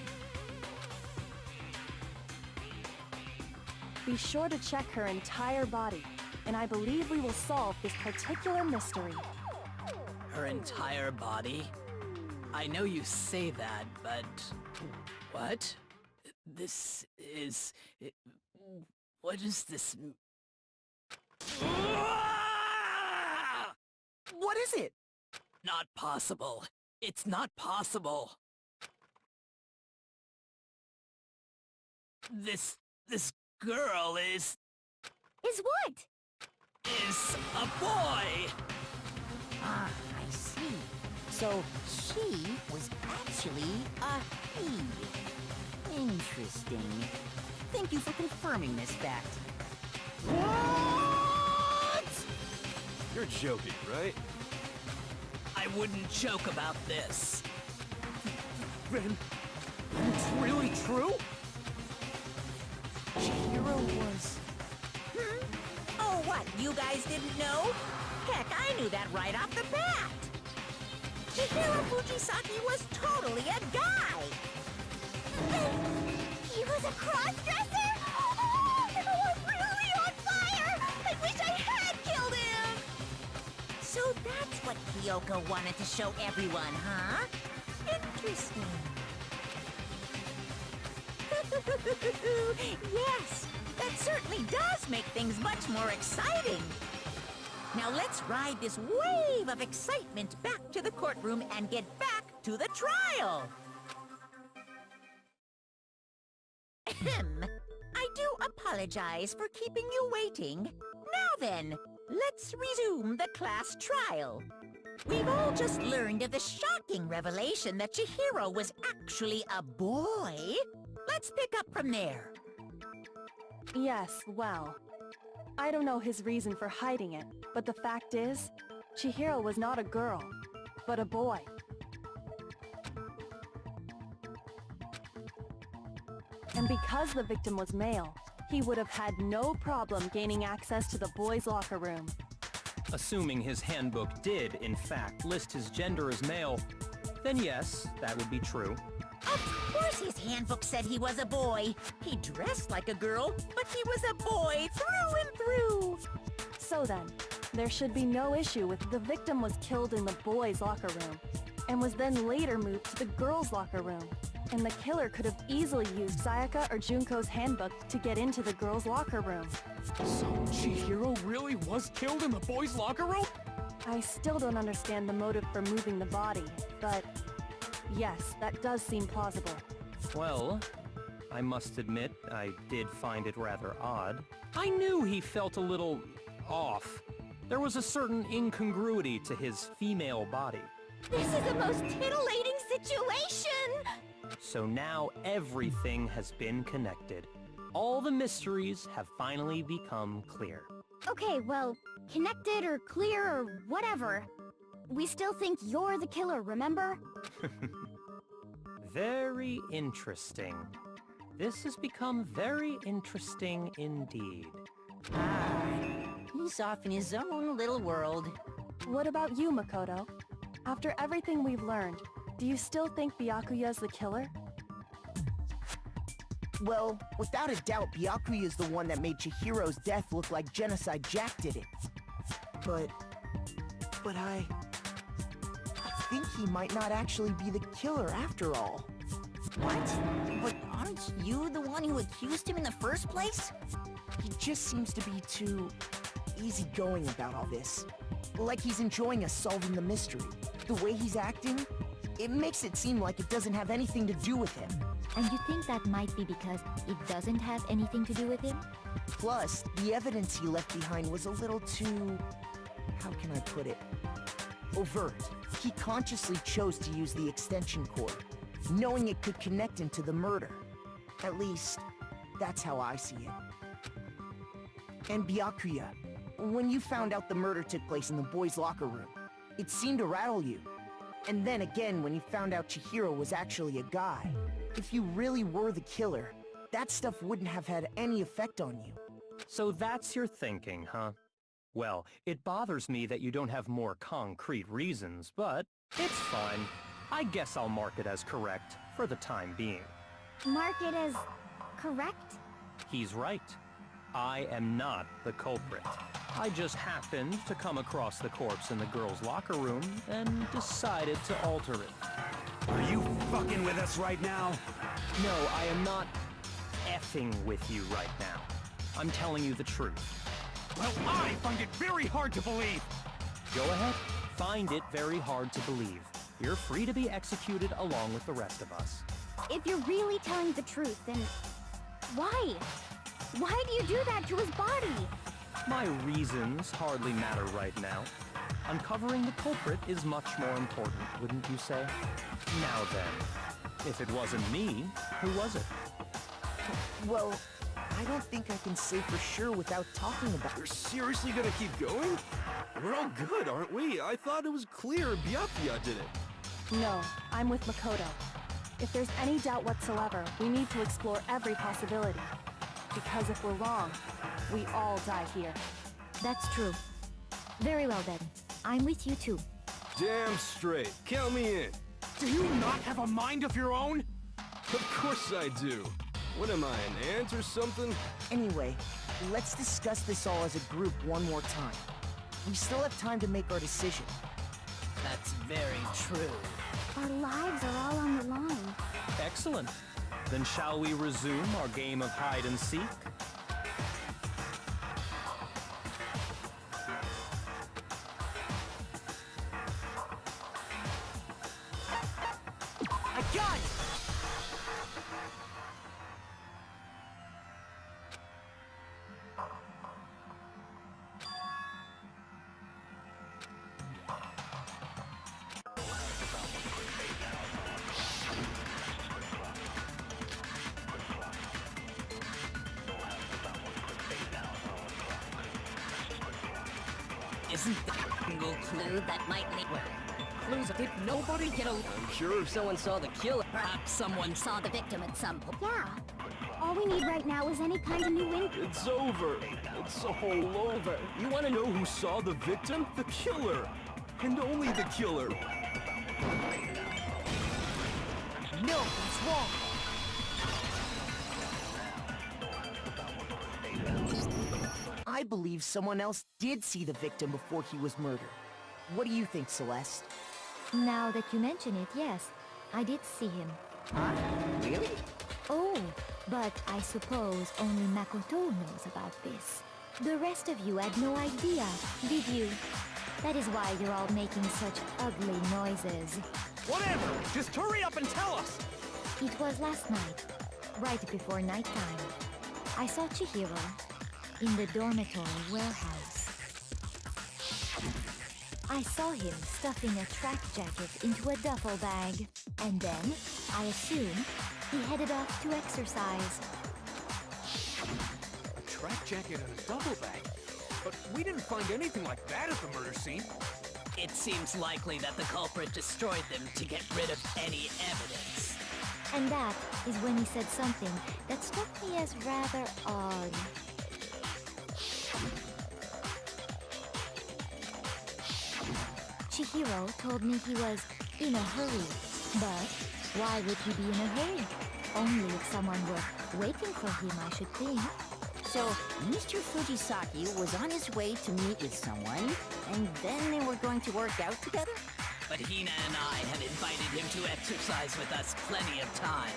Be sure to check her entire body, and I believe we will solve this particular mystery. Her entire body? I know you say that, but... What? This is... What is this... What is it? Not possible. It's not possible. This girl is what? Is a boy! Ah, I see. So she was actually a he. Interesting. Thank you for confirming this fact. What? You're joking, right? I wouldn't joke about this. Then it's really true? Chihiro was... Oh, what? You guys didn't know? Heck, I knew that right off the bat. Chihiro Fujisaki was totally a guy. cross-dresser? Oh, I'm really on fire! I wish I had killed him! So that's what Kyoko wanted to show everyone, huh? Interesting. Yes, that certainly does make things much more exciting. Now let's ride this wave of excitement back to the courtroom and get back to the trial. Ahem. I do apologize for keeping you waiting. Now then, let's resume the class trial. We've all just learned of the shocking revelation that Chihiro was actually a boy. Let's pick up from there. Yes, well, I don't know his reason for hiding it, but the fact is, Chihiro was not a girl, but a boy. And because the victim was male, he would have had no problem gaining access to the boys' locker room. Assuming his handbook did, in fact, list his gender as male, then yes, that would be true. Of course his handbook said he was a boy. He dressed like a girl, but he was a boy through and through. So then, there should be no issue with the victim was killed in the boys' locker room, and was then later moved to the girls' locker room. And the killer could have easily used Sayaka or Junko's handbook to get into the girls' locker room. So Chihiro really was killed in the boys' locker room? I still don't understand the motive for moving the body, but yes, that does seem plausible. Well, I must admit, I did find it rather odd. I knew he felt a little off. There was a certain incongruity to his female body. This is the most titillating situation! So now everything has been connected. All the mysteries have finally become clear. Okay, well, connected or clear or whatever. We still think you're the killer, remember? Very interesting. This has become very interesting indeed. He's off in his own little world. What about you, Makoto? After everything we've learned, do you still think Byakuya's the killer? Well, without a doubt, Byakuya is the one that made Chihiro's death look like Genocide Jack did it. But I think he might not actually be the killer after all. What? But aren't you the one who accused him in the first place? He just seems to be too easygoing about all this. Like he's enjoying us solving the mystery. The way he's acting, it makes it seem like it doesn't have anything to do with him. And you think that might be because it doesn't have anything to do with him? Plus, the evidence he left behind was a little too... how can I put it? Overt. He consciously chose to use the extension cord, knowing it could connect him to the murder. At least, that's how I see it. And Byakuya, when you found out the murder took place in the boys' locker room, it seemed to rattle you. And then again when you found out Chihiro was actually a guy. If you really were the killer, that stuff wouldn't have had any effect on you. So that's your thinking, huh? Well, it bothers me that you don't have more concrete reasons, but it's fine. I guess I'll mark it as correct for the time being. Mark it as correct? He's right. I am not the culprit. I just happened to come across the corpse in the girls' locker room and decided to alter it. Are you fucking with us right now? No, I am not effing with you right now. I'm telling you the truth. Well, I find it very hard to believe! Go ahead. Find it very hard to believe. You're free to be executed along with the rest of us. If you're really telling the truth, then why? Why do you do that to his body? My reasons hardly matter right now. Uncovering the culprit is much more important, wouldn't you say? Now then, if it wasn't me, who was it? Well, I don't think I can say for sure without talking about You're seriously gonna keep going? We're all good, aren't we? I thought it was clear Byakuya did it. No, I'm with Makoto. If there's any doubt whatsoever, we need to explore every possibility. Because if we're wrong, we all die here. That's true. Very well then. I'm with you too. Damn straight. Count me in. Do you not have a mind of your own? Of course I do. What am I, an ant or something? Anyway, let's discuss this all as a group one more time. We still have time to make our decision. That's very true. Our lives are all on the line. Excellent. Then shall we resume our game of hide and seek? I got it! Isn't the single clue that might lead? Clues. Did nobody get a... I'm sure Someone saw the killer. Perhaps someone saw the victim at some point. Yeah. All we need right now is any kind of new info. it's over. It's all over. You want to know who saw the victim? The killer. And only the killer. No, that's wrong! I believe someone else did see the victim before he was murdered. What do you think, Celeste? Now that you mention it, yes, I did see him. Huh? Really? Oh, but I suppose only Makoto knows about this. The rest of you had no idea, did you? That is why you're all making such ugly noises. Whatever! Just hurry up and tell us! It was last night, right before nighttime. I saw Chihiro in the dormitory warehouse. I saw him stuffing a track jacket into a duffel bag, and then, I assume, he headed off to exercise. A track jacket and a duffel bag? But we didn't find anything like that at the murder scene. It seems likely that the culprit destroyed them to get rid of any evidence. And that is when he said something that struck me as rather odd. Chihiro told me he was in a hurry, but why would he be in a hurry? Only if someone were waiting for him, I should think. So, Mr. Fujisaki was on his way to meet with someone, and then they were going to work out together? But Hina and I had invited him to exercise with us plenty of times,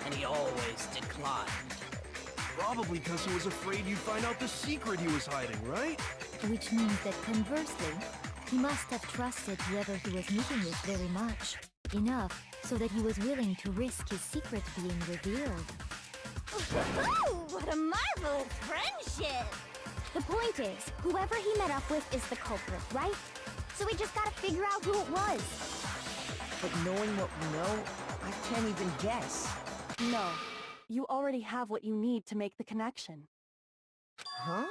and he always declined. Probably because he was afraid you'd find out the secret he was hiding, right? Which means that conversely, he must have trusted whoever he was meeting with very much. Enough so that he was willing to risk his secret being revealed. Ooh, what a marvelous friendship! The point is, whoever he met up with is the culprit, right? So we just gotta figure out who it was. But knowing what we know, I can't even guess. No. You already have what you need to make the connection. Huh?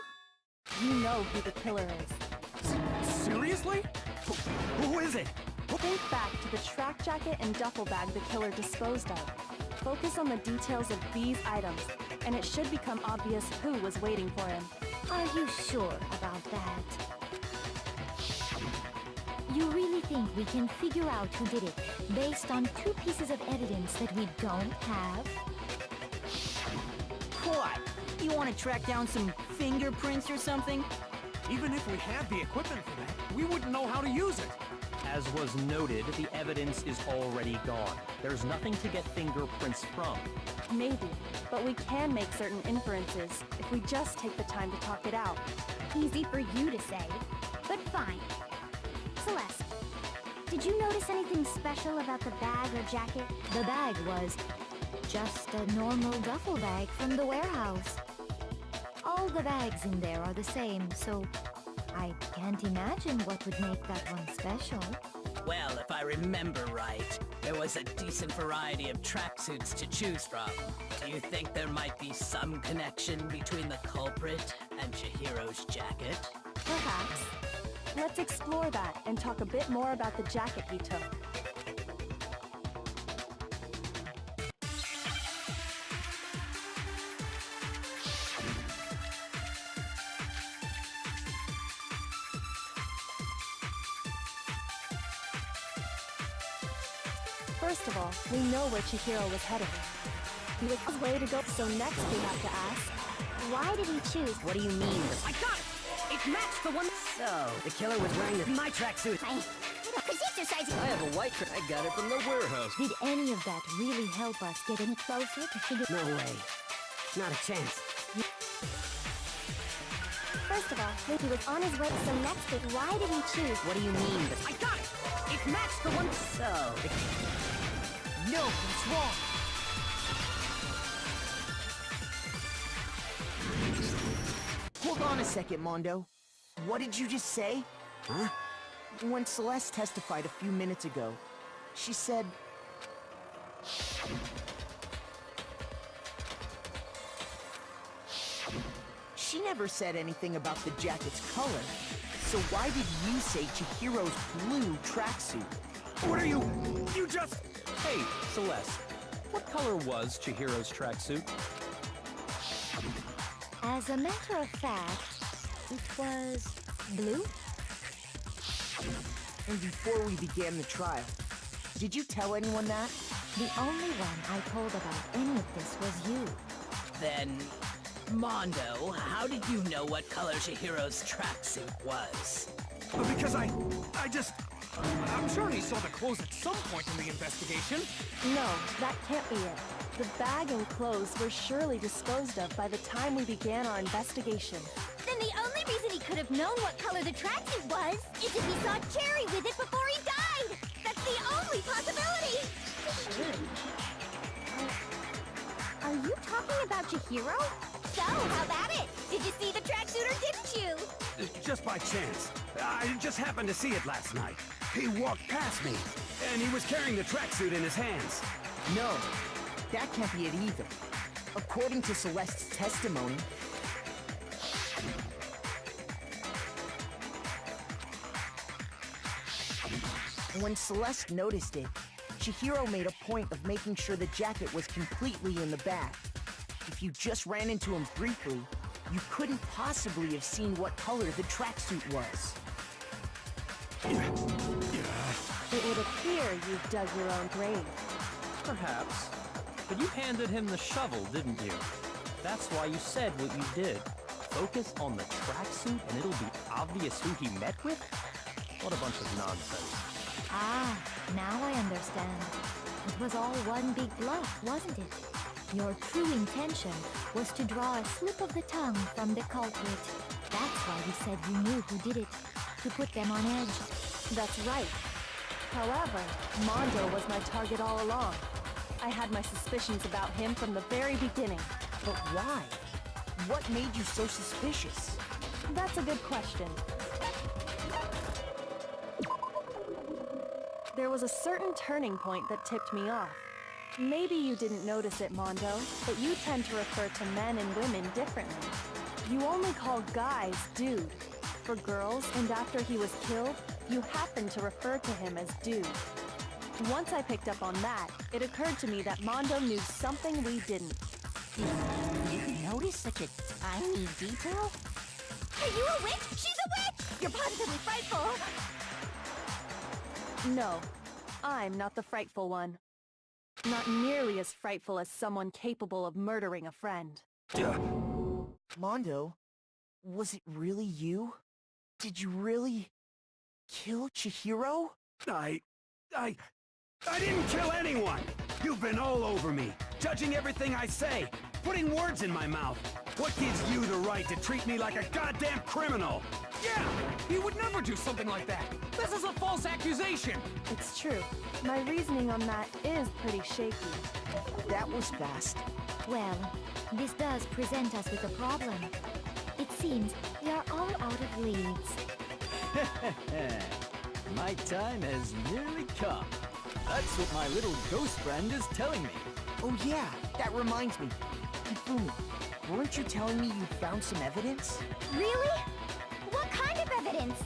You know who the killer is. Seriously? Who is it? Think back to the track jacket and duffel bag the killer disposed of. Focus on the details of these items, and it should become obvious who was waiting for him. Are you sure about that? You really think we can figure out who did it based on two pieces of evidence that we don't have? What? You want to track down some fingerprints or something? Even if we had the equipment for that, we wouldn't know how to use it. As was noted, the evidence is already gone. There's nothing to get fingerprints from. Maybe, but we can make certain inferences if we just take the time to talk it out. Easy for you to say, but fine. Celeste, did you notice anything special about the bag or jacket? The bag was just a normal duffel bag from the warehouse. All the bags in there are the same, so I can't imagine what would make that one special. Well, if I remember right, there was a decent variety of tracksuits to choose from. Do you think there might be some connection between the culprit and Chihiro's jacket? Perhaps. Let's explore that and talk a bit more about the jacket he took. First of all, we know where Chihiro was headed. He was his way to go. So next we have to ask, Why did he choose? What do you mean? I got it! It matched the one. So, the killer was wearing my tracksuit. Cause exercising. I have a white track. I got it from the warehouse. Did any of that really help us get any closer to figure? No way. Not a chance. First of all, he was on his way. So next week, why did he choose? What do you mean? I got it! It matched the one. So, No, what's wrong? Hold on a second, Mondo. What did you just say? Huh? When Celeste testified a few minutes ago, she said... She never said anything about the jacket's color. So why did you say Chihiro's blue tracksuit? What are you? You just... Hey, Celeste. What color was Chihiro's tracksuit? As a matter of fact, it was blue. And before we began the trial, did you tell anyone that? The only one I told about any of this was you. Then, Mondo, how did you know what color Chihiro's tracksuit was? Because I just... I'm sure he saw the clothes at some point in the investigation. no, that can't be it. The bag and clothes were surely disposed of by the time we began our investigation. Then the only reason he could have known what color the tracksuit was is if he saw Cherry with it before he died! That's the only possibility! Are you talking about Chihiro? So, how about it? Did you see the tracksuit or didn't you? Just by chance. I just happened to see it last night. He walked past me, and he was carrying the tracksuit in his hands. No, that can't be it either. According to Celeste's testimony, when Celeste noticed it, Chihiro made a point of making sure the jacket was completely in the bag. If you just ran into him briefly, you couldn't possibly have seen what color the tracksuit was. It would appear you've dug your own grave. Perhaps. But you handed him the shovel, didn't you? That's why you said what you did. Focus on the tracksuit and it'll be obvious who he met with? What a bunch of nonsense. Ah, now I understand. It was all one big bluff, wasn't it? Your true intention was to draw a slip of the tongue from the culprit. That's why you said you knew who did it, to put them on edge. That's right. However, Mondo was my target all along. I had my suspicions about him from the very beginning. But why? What made you so suspicious? That's a good question. There was a certain turning point that tipped me off. Maybe you didn't notice it, Mondo, but you tend to refer to men and women differently. You only call guys dude. For girls, and after he was killed, you happened to refer to him as dude. Once I picked up on that, it occurred to me that Mondo knew something we didn't. Did you notice such a tiny detail? Are you a witch? She's a witch! You're positively frightful! No, I'm not the frightful one. Not nearly as frightful as someone capable of murdering a friend. Mondo, was it really you? Did you really kill Chihiro? I didn't kill anyone! You've been all over me, judging everything I say, putting words in my mouth. What gives you the right to treat me like a goddamn criminal? Yeah! He would never do something like that! This is a false accusation! It's true. My reasoning on that is pretty shaky. That was fast. Well, this does present us with a problem. It seems we are all out of leads. My time has nearly come. That's what my little ghost friend is telling me. Oh yeah, that reminds me. Hifumi, weren't you telling me you found some evidence? Really? What kind of evidence?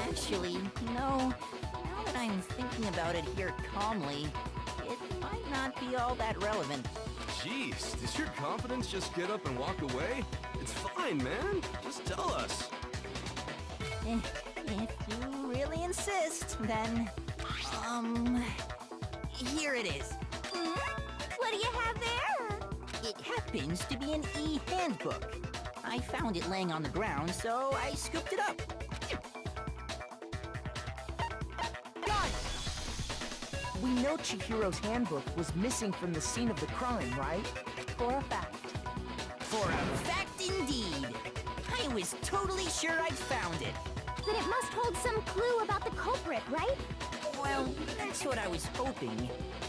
Actually, no. Now that I'm thinking about it here calmly, it might not be all that relevant. Jeez, does your confidence just get up and walk away? It's fine, man. Just tell us. If you really insist, then... here it is. What do you happens to be an e-handbook. I found it laying on the ground, so I scooped it up. God! We know Chihiro's handbook was missing from the scene of the crime, right? For a fact. For a fact indeed. I was totally sure I'd found it. Then it must hold some clue about the culprit, right? Well, that's what I was hoping.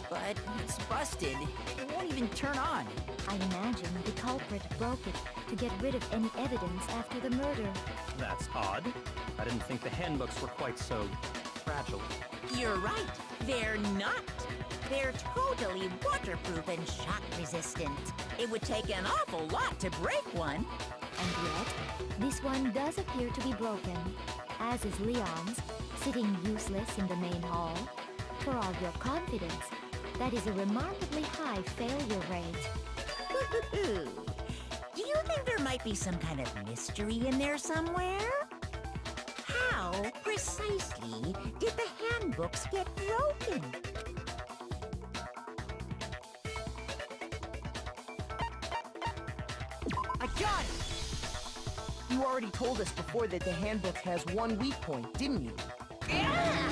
But it's busted. It won't even turn on. I imagine the culprit broke it to get rid of any evidence after the murder. That's odd. I didn't think the handbooks were quite so fragile. You're right. They're not. They're totally waterproof and shock resistant. It would take an awful lot to break one. And yet, this one does appear to be broken, as is Leon's, sitting useless in the main hall. For all your confidence, that is a remarkably high failure rate. Do you think there might be some kind of mystery in there somewhere? How precisely did the handbooks get broken? I got it! You already told us before that the handbook has one weak point, didn't you? Yeah!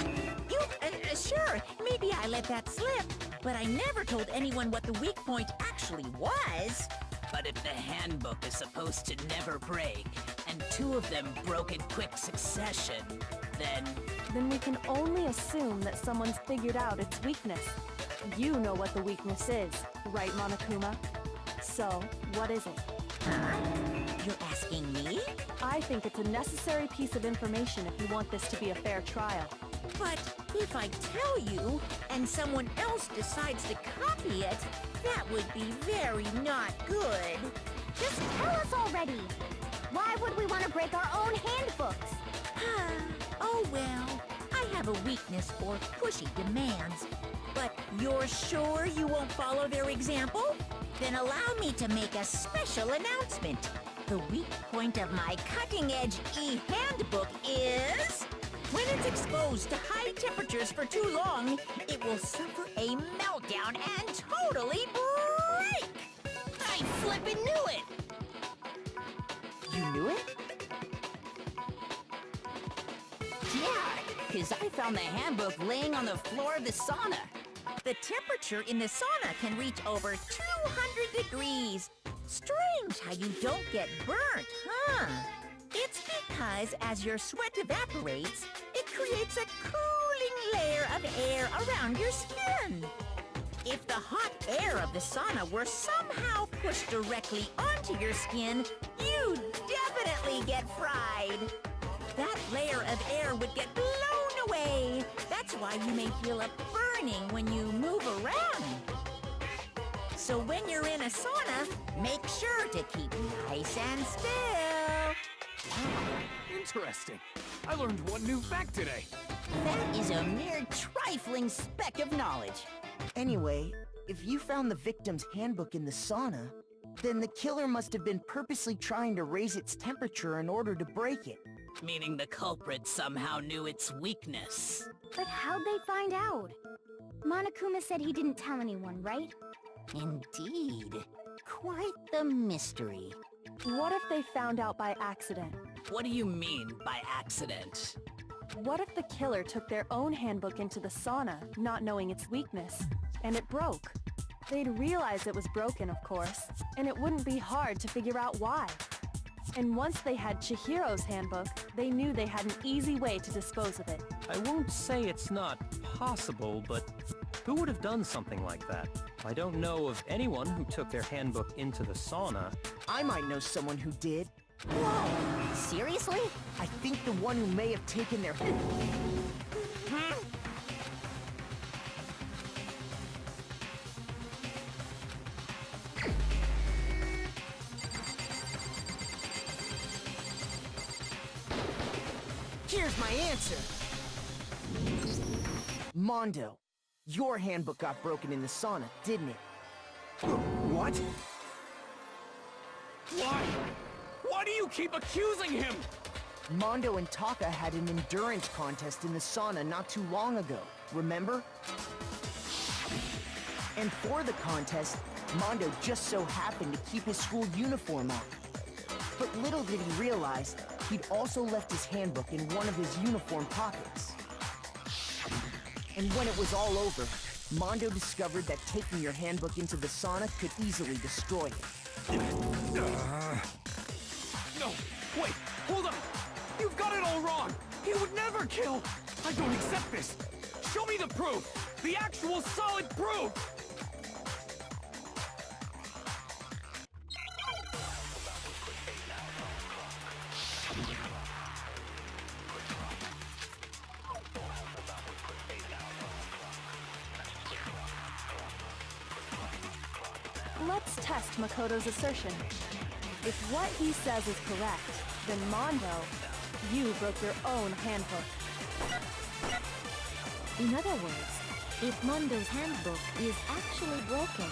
Sure, maybe I let that slip, but I never told anyone what the weak point actually was. But if the handbook is supposed to never break, and two of them broke in quick succession, Then we can only assume that someone's figured out its weakness. You know what the weakness is, right, Monokuma? So, what is it? You're asking me? I think it's a necessary piece of information if you want this to be a fair trial. But if I tell you, and someone else decides to copy it, that would be very not good. Just tell us already! Why would we want to break our own handbooks? Oh well, I have a weakness for pushy demands. But you're sure you won't follow their example? Then allow me to make a special announcement. The weak point of my cutting-edge e-handbook is... when it's exposed to high temperatures for too long, it will suffer a meltdown and totally break! I flippin' knew it! You knew it? Yeah, because I found the handbook laying on the floor of the sauna. The temperature in the sauna can reach over 200 degrees. Strange how you don't get burnt, huh? It's because as your sweat evaporates, it creates a cooling layer of air around your skin. If the hot air of the sauna were somehow pushed directly onto your skin, you'd definitely get fried. That layer of air would get blown away. That's why you may feel a burning when you move around. So when you're in a sauna, make sure to keep nice and still. Interesting. I learned one new fact today. That is a mere trifling speck of knowledge. Anyway, if you found the victim's handbook in the sauna, then the killer must have been purposely trying to raise its temperature in order to break it. Meaning the culprit somehow knew its weakness. But how'd they find out? Monokuma said he didn't tell anyone, right? Indeed. Quite the mystery. What if they found out by accident? What do you mean by accident? What if the killer took their own handbook into the sauna, not knowing its weakness, and it broke? They'd realize it was broken, of course, and it wouldn't be hard to figure out why. And once they had Chihiro's handbook, they knew they had an easy way to dispose of it. I won't say it's not possible, but who would have done something like that? I don't know of anyone who took their handbook into the sauna. I might know someone who did. Whoa! Seriously? I think the one who may have taken their... Here's my answer! Mondo, your handbook got broken in the sauna, didn't it? What? Why? Why do you keep accusing him? Mondo and Taka had an endurance contest in the sauna not too long ago, remember? And for the contest, Mondo just so happened to keep his school uniform on. But little did he realize, he'd also left his handbook in one of his uniform pockets. And when it was all over, Mondo discovered that taking your handbook into the sauna could easily destroy it. No, wait, hold on! You've got it all wrong! He would never kill! I don't accept this! Show me the proof! The actual solid proof! Let's test Makoto's assertion. If what he says is correct, then Mondo, you broke your own handbook. In other words, if Mondo's handbook is actually broken,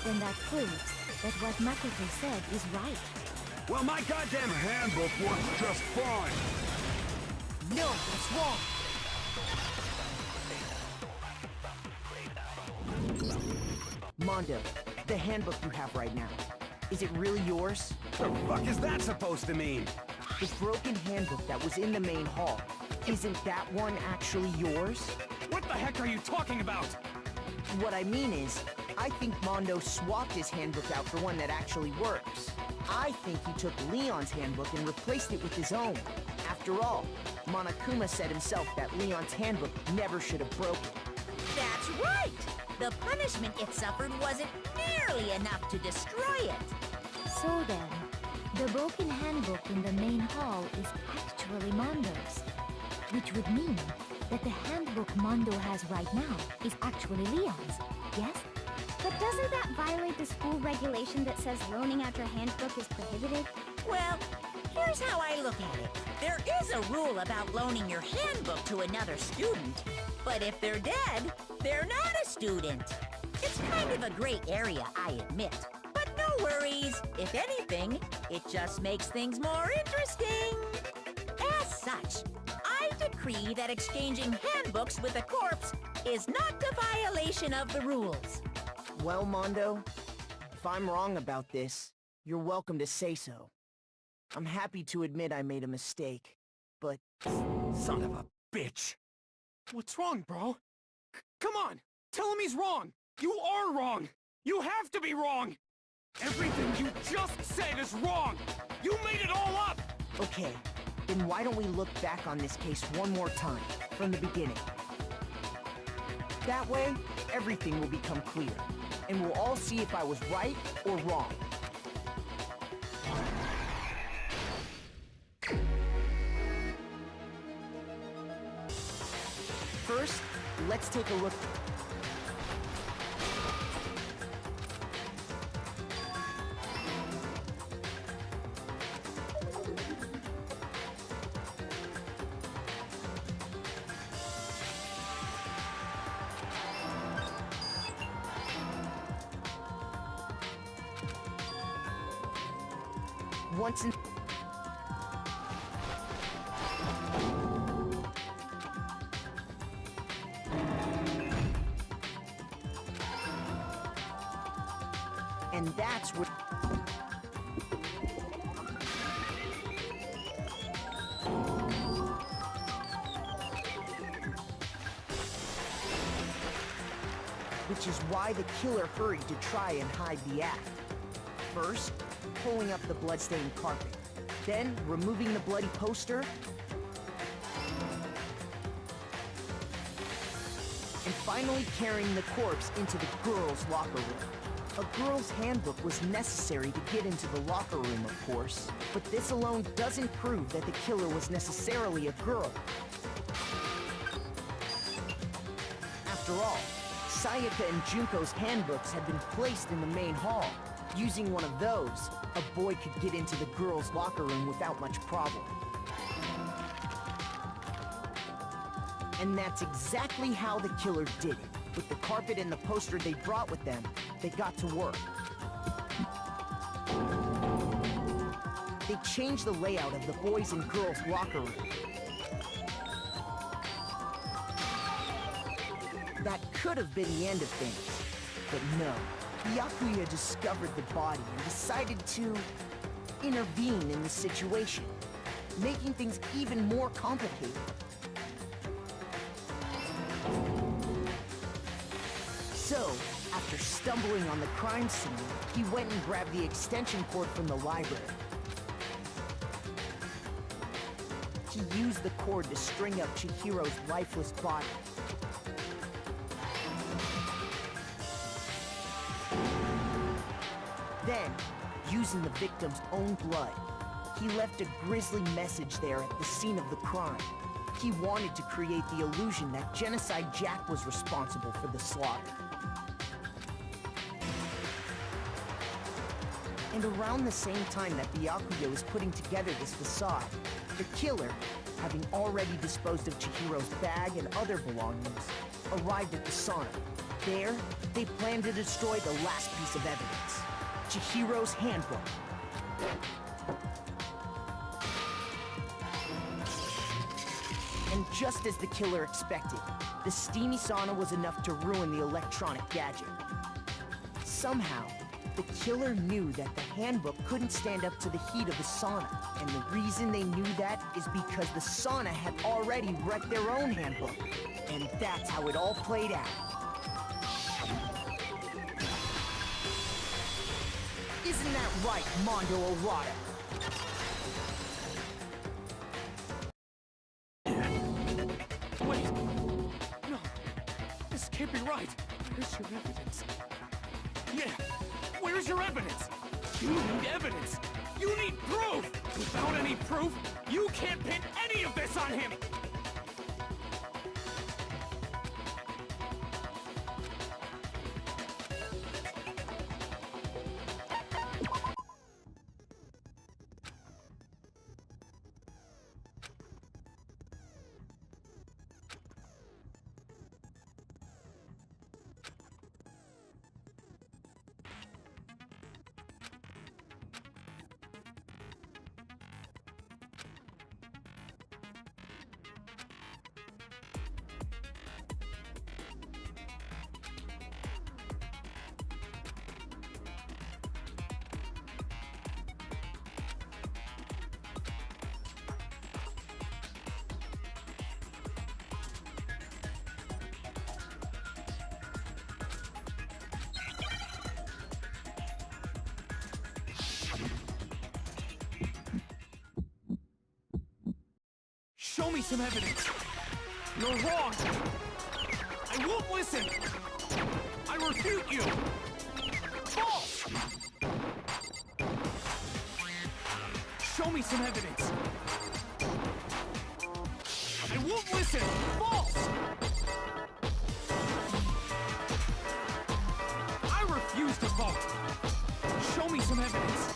then that proves that what Makoto said is right. Well, my goddamn handbook works just fine. No, that's wrong. Mondo, the handbook you have right now, is it really yours? The fuck is that supposed to mean? The broken handbook that was in the main hall, isn't that one actually yours? What the heck are you talking about? What I mean is, I think Mondo swapped his handbook out for one that actually works. I think he took Leon's handbook and replaced it with his own. After all, Monokuma said himself that Leon's handbook never should have broken. That's right! The punishment it suffered wasn't nearly enough to destroy it. So then, the broken handbook in the main hall is actually Mondo's, which would mean that the handbook Mondo has right now is actually Leon's, yes? But doesn't that violate the school regulation that says loaning out your handbook is prohibited? Well, here's how I look at it. There is a rule about loaning your handbook to another student, but if they're dead, they're not a student. It's kind of a gray area, I admit. But no worries. If anything, it just makes things more interesting. As such, I decree that exchanging handbooks with a corpse is not a violation of the rules. Well, Mondo, if I'm wrong about this, you're welcome to say so. I'm happy to admit I made a mistake, but... Son of a bitch! What's wrong, bro? Come on! Tell him he's wrong! You are wrong! You have to be wrong! Everything you just said is wrong! You made it all up! Okay, then why don't we look back on this case one more time, from the beginning? That way, everything will become clear, and we'll all see if I was right or wrong. First, let's take a look. Once in... And that's where... Which is why the killer hurried to try and hide the act. First, pulling up the bloodstained carpet. Then, removing the bloody poster. And finally carrying the corpse into the girls' locker room. A girl's handbook was necessary to get into the locker room, of course. But this alone doesn't prove that the killer was necessarily a girl. After all, Sayaka and Junko's handbooks had been placed in the main hall. Using one of those, a boy could get into the girls' locker room without much problem. And that's exactly how the killer did it. With the carpet and the poster they brought with them, they got to work. They changed the layout of the boys' and girls' locker room. That could have been the end of things, but no. Byakuya discovered the body and decided to intervene in the situation, making things even more complicated. So, after stumbling on the crime scene, he went and grabbed the extension cord from the library. He used the cord to string up Chihiro's lifeless body. Then, using the victim's own blood, he left a grisly message there at the scene of the crime. He wanted to create the illusion that Genocide Jack was responsible for the slaughter. And around the same time that Byakuya was putting together this facade, the killer, having already disposed of Chihiro's bag and other belongings, arrived at the sauna. There, they planned to destroy the last piece of evidence, Chihiro's handbook. And just as the killer expected, the steamy sauna was enough to ruin the electronic gadget. Somehow, the killer knew that the handbook couldn't stand up to the heat of the sauna. And the reason they knew that is because the sauna had already wrecked their own handbook. And that's how it all played out. Isn't that right, Mondo Arata? Wait! No! This can't be right! Where's your evidence? Yeah! Where's your evidence? You need evidence! You need proof! Without any proof, you can't pin any of this on him! Show me some evidence! You're wrong! I won't listen! I refute you! False! Show me some evidence! I won't listen! False! I refuse to vote! Show me some evidence!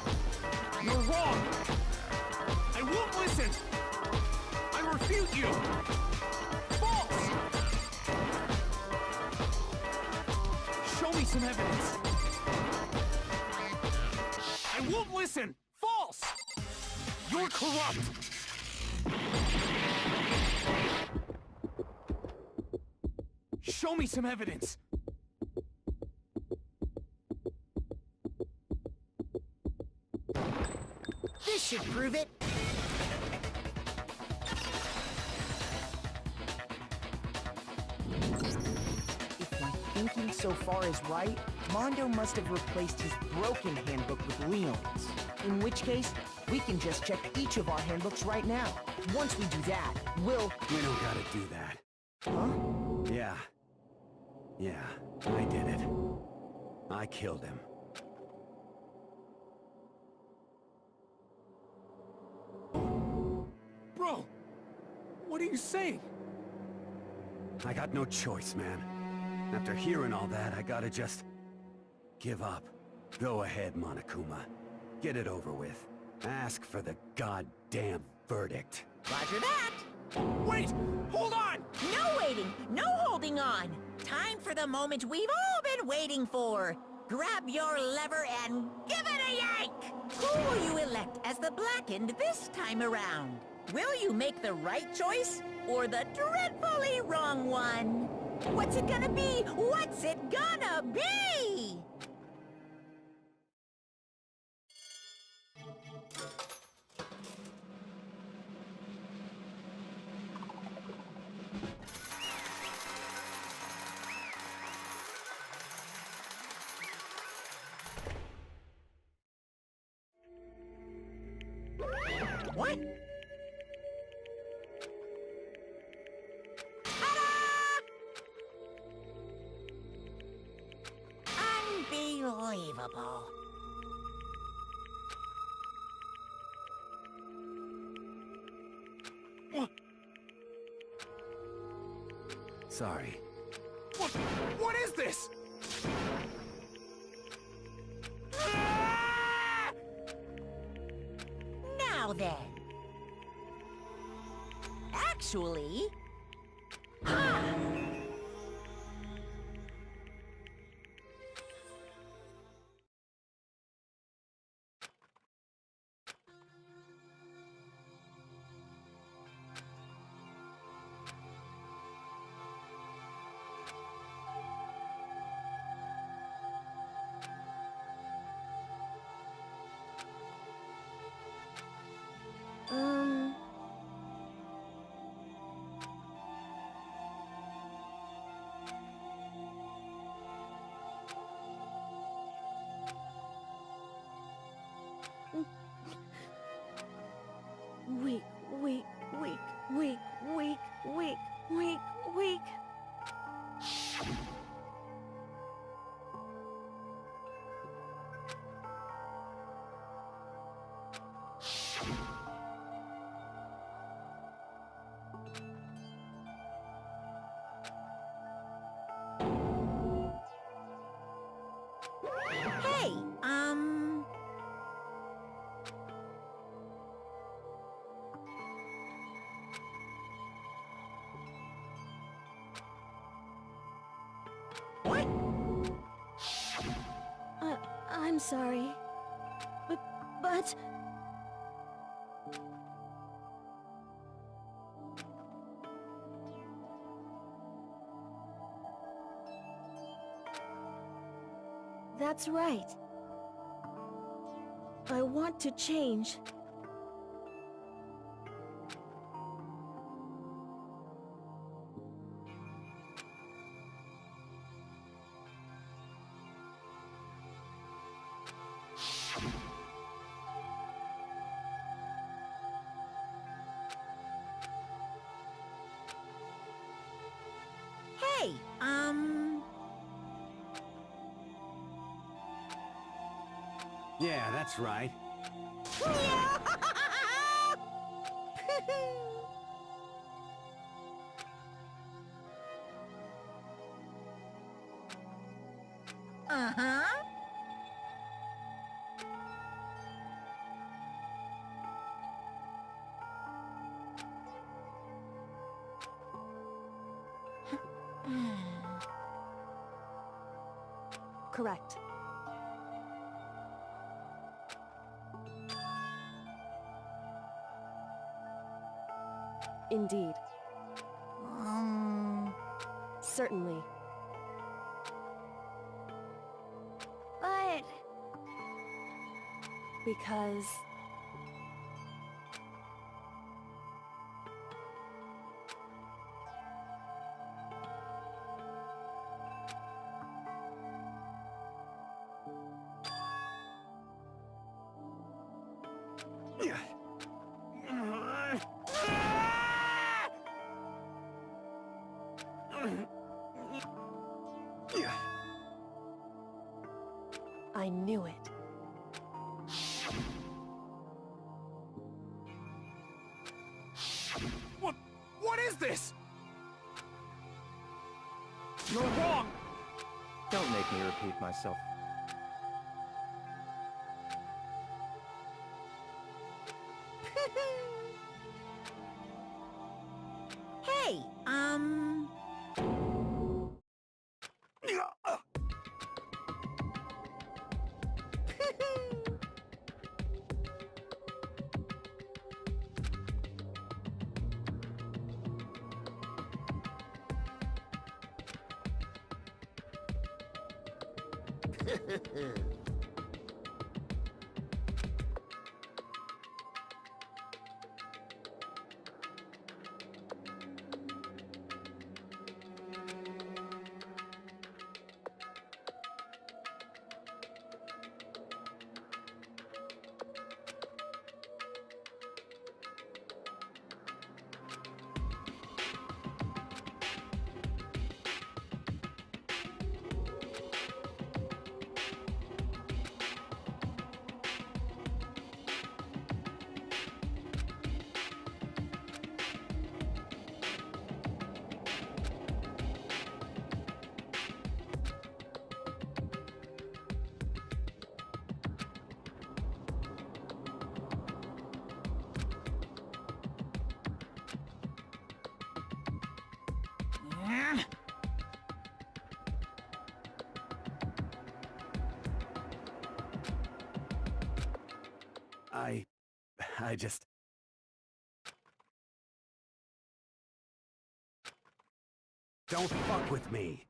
You're wrong! I won't listen! I refute you! False! Show me some evidence! I won't listen! False! You're corrupt! Show me some evidence! This should prove it! If my thinking so far is right, Mondo must have replaced his broken handbook with Leon's. In which case, we can just check each of our handbooks right now. Once we do that, we'll... We don't gotta do that. Huh? Yeah, I did it. I killed him. Bro! What are you saying? I got no choice, man. After hearing all that, I gotta just... give up. Go ahead, Monokuma. Get it over with. Ask for the goddamn verdict. Roger that! Wait! Hold on! No waiting! No holding on! Time for the moment we've all been waiting for! Grab your lever and give it a yank! Who will you elect as the Blackened this time around? Will you make the right choice or the dreadfully wrong one? What's it gonna be? What's it gonna be? What? Unbelievable. Sorry. What is this? Now then. Actually... Ha! Weak, weak, weak, weak, weak, weak, weak, weak. Hey, What? I'm sorry. But... That's right. I want to change. Hey, Yeah, that's right. Uh-huh. Correct. Indeed. Certainly. But... Because... I knew it. What is this? You're wrong! Don't make me repeat myself. Hey, I just... Don't fuck with me!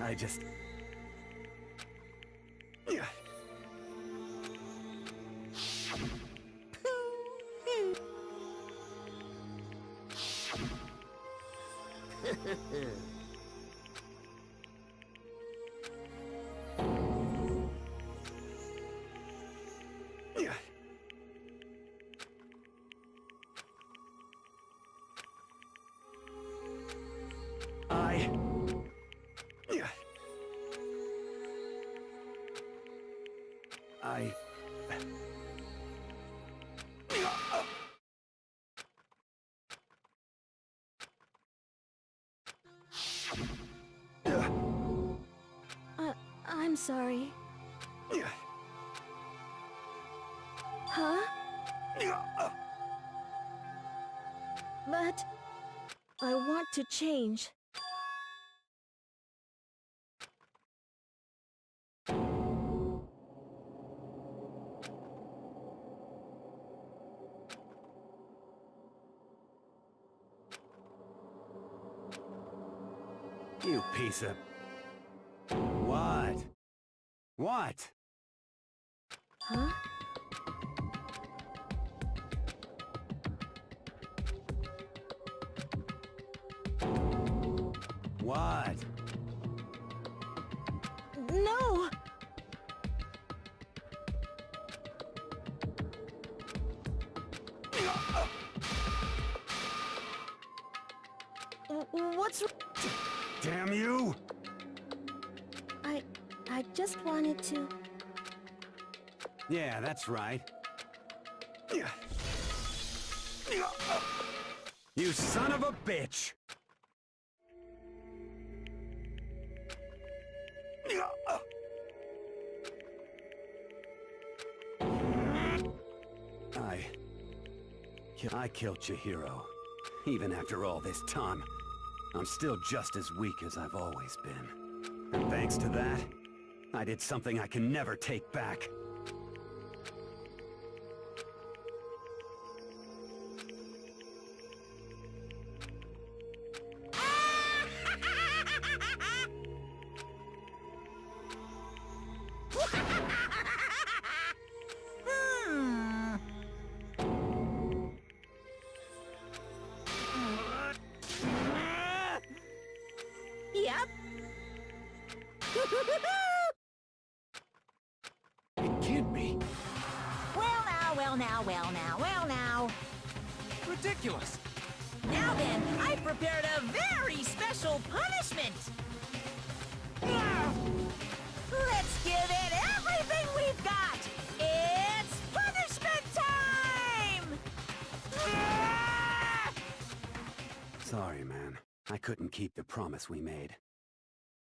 I just... I'm sorry. Huh? But I want to change. You piece of... What? What? Huh? What? No! What's... Damn you! I just wanted to... Yeah, that's right. You son of a bitch! I killed Chihiro. Even after all this time, I'm still just as weak as I've always been. And thanks to that, I did something I can never take back. Yep. It can't be. Well now, well now, well now, well now. Ridiculous. Now then, I prepared a very special punishment. Let's give it everything we've got. It's punishment time! Sorry, man. I couldn't keep the promise we made.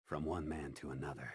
From one man to another.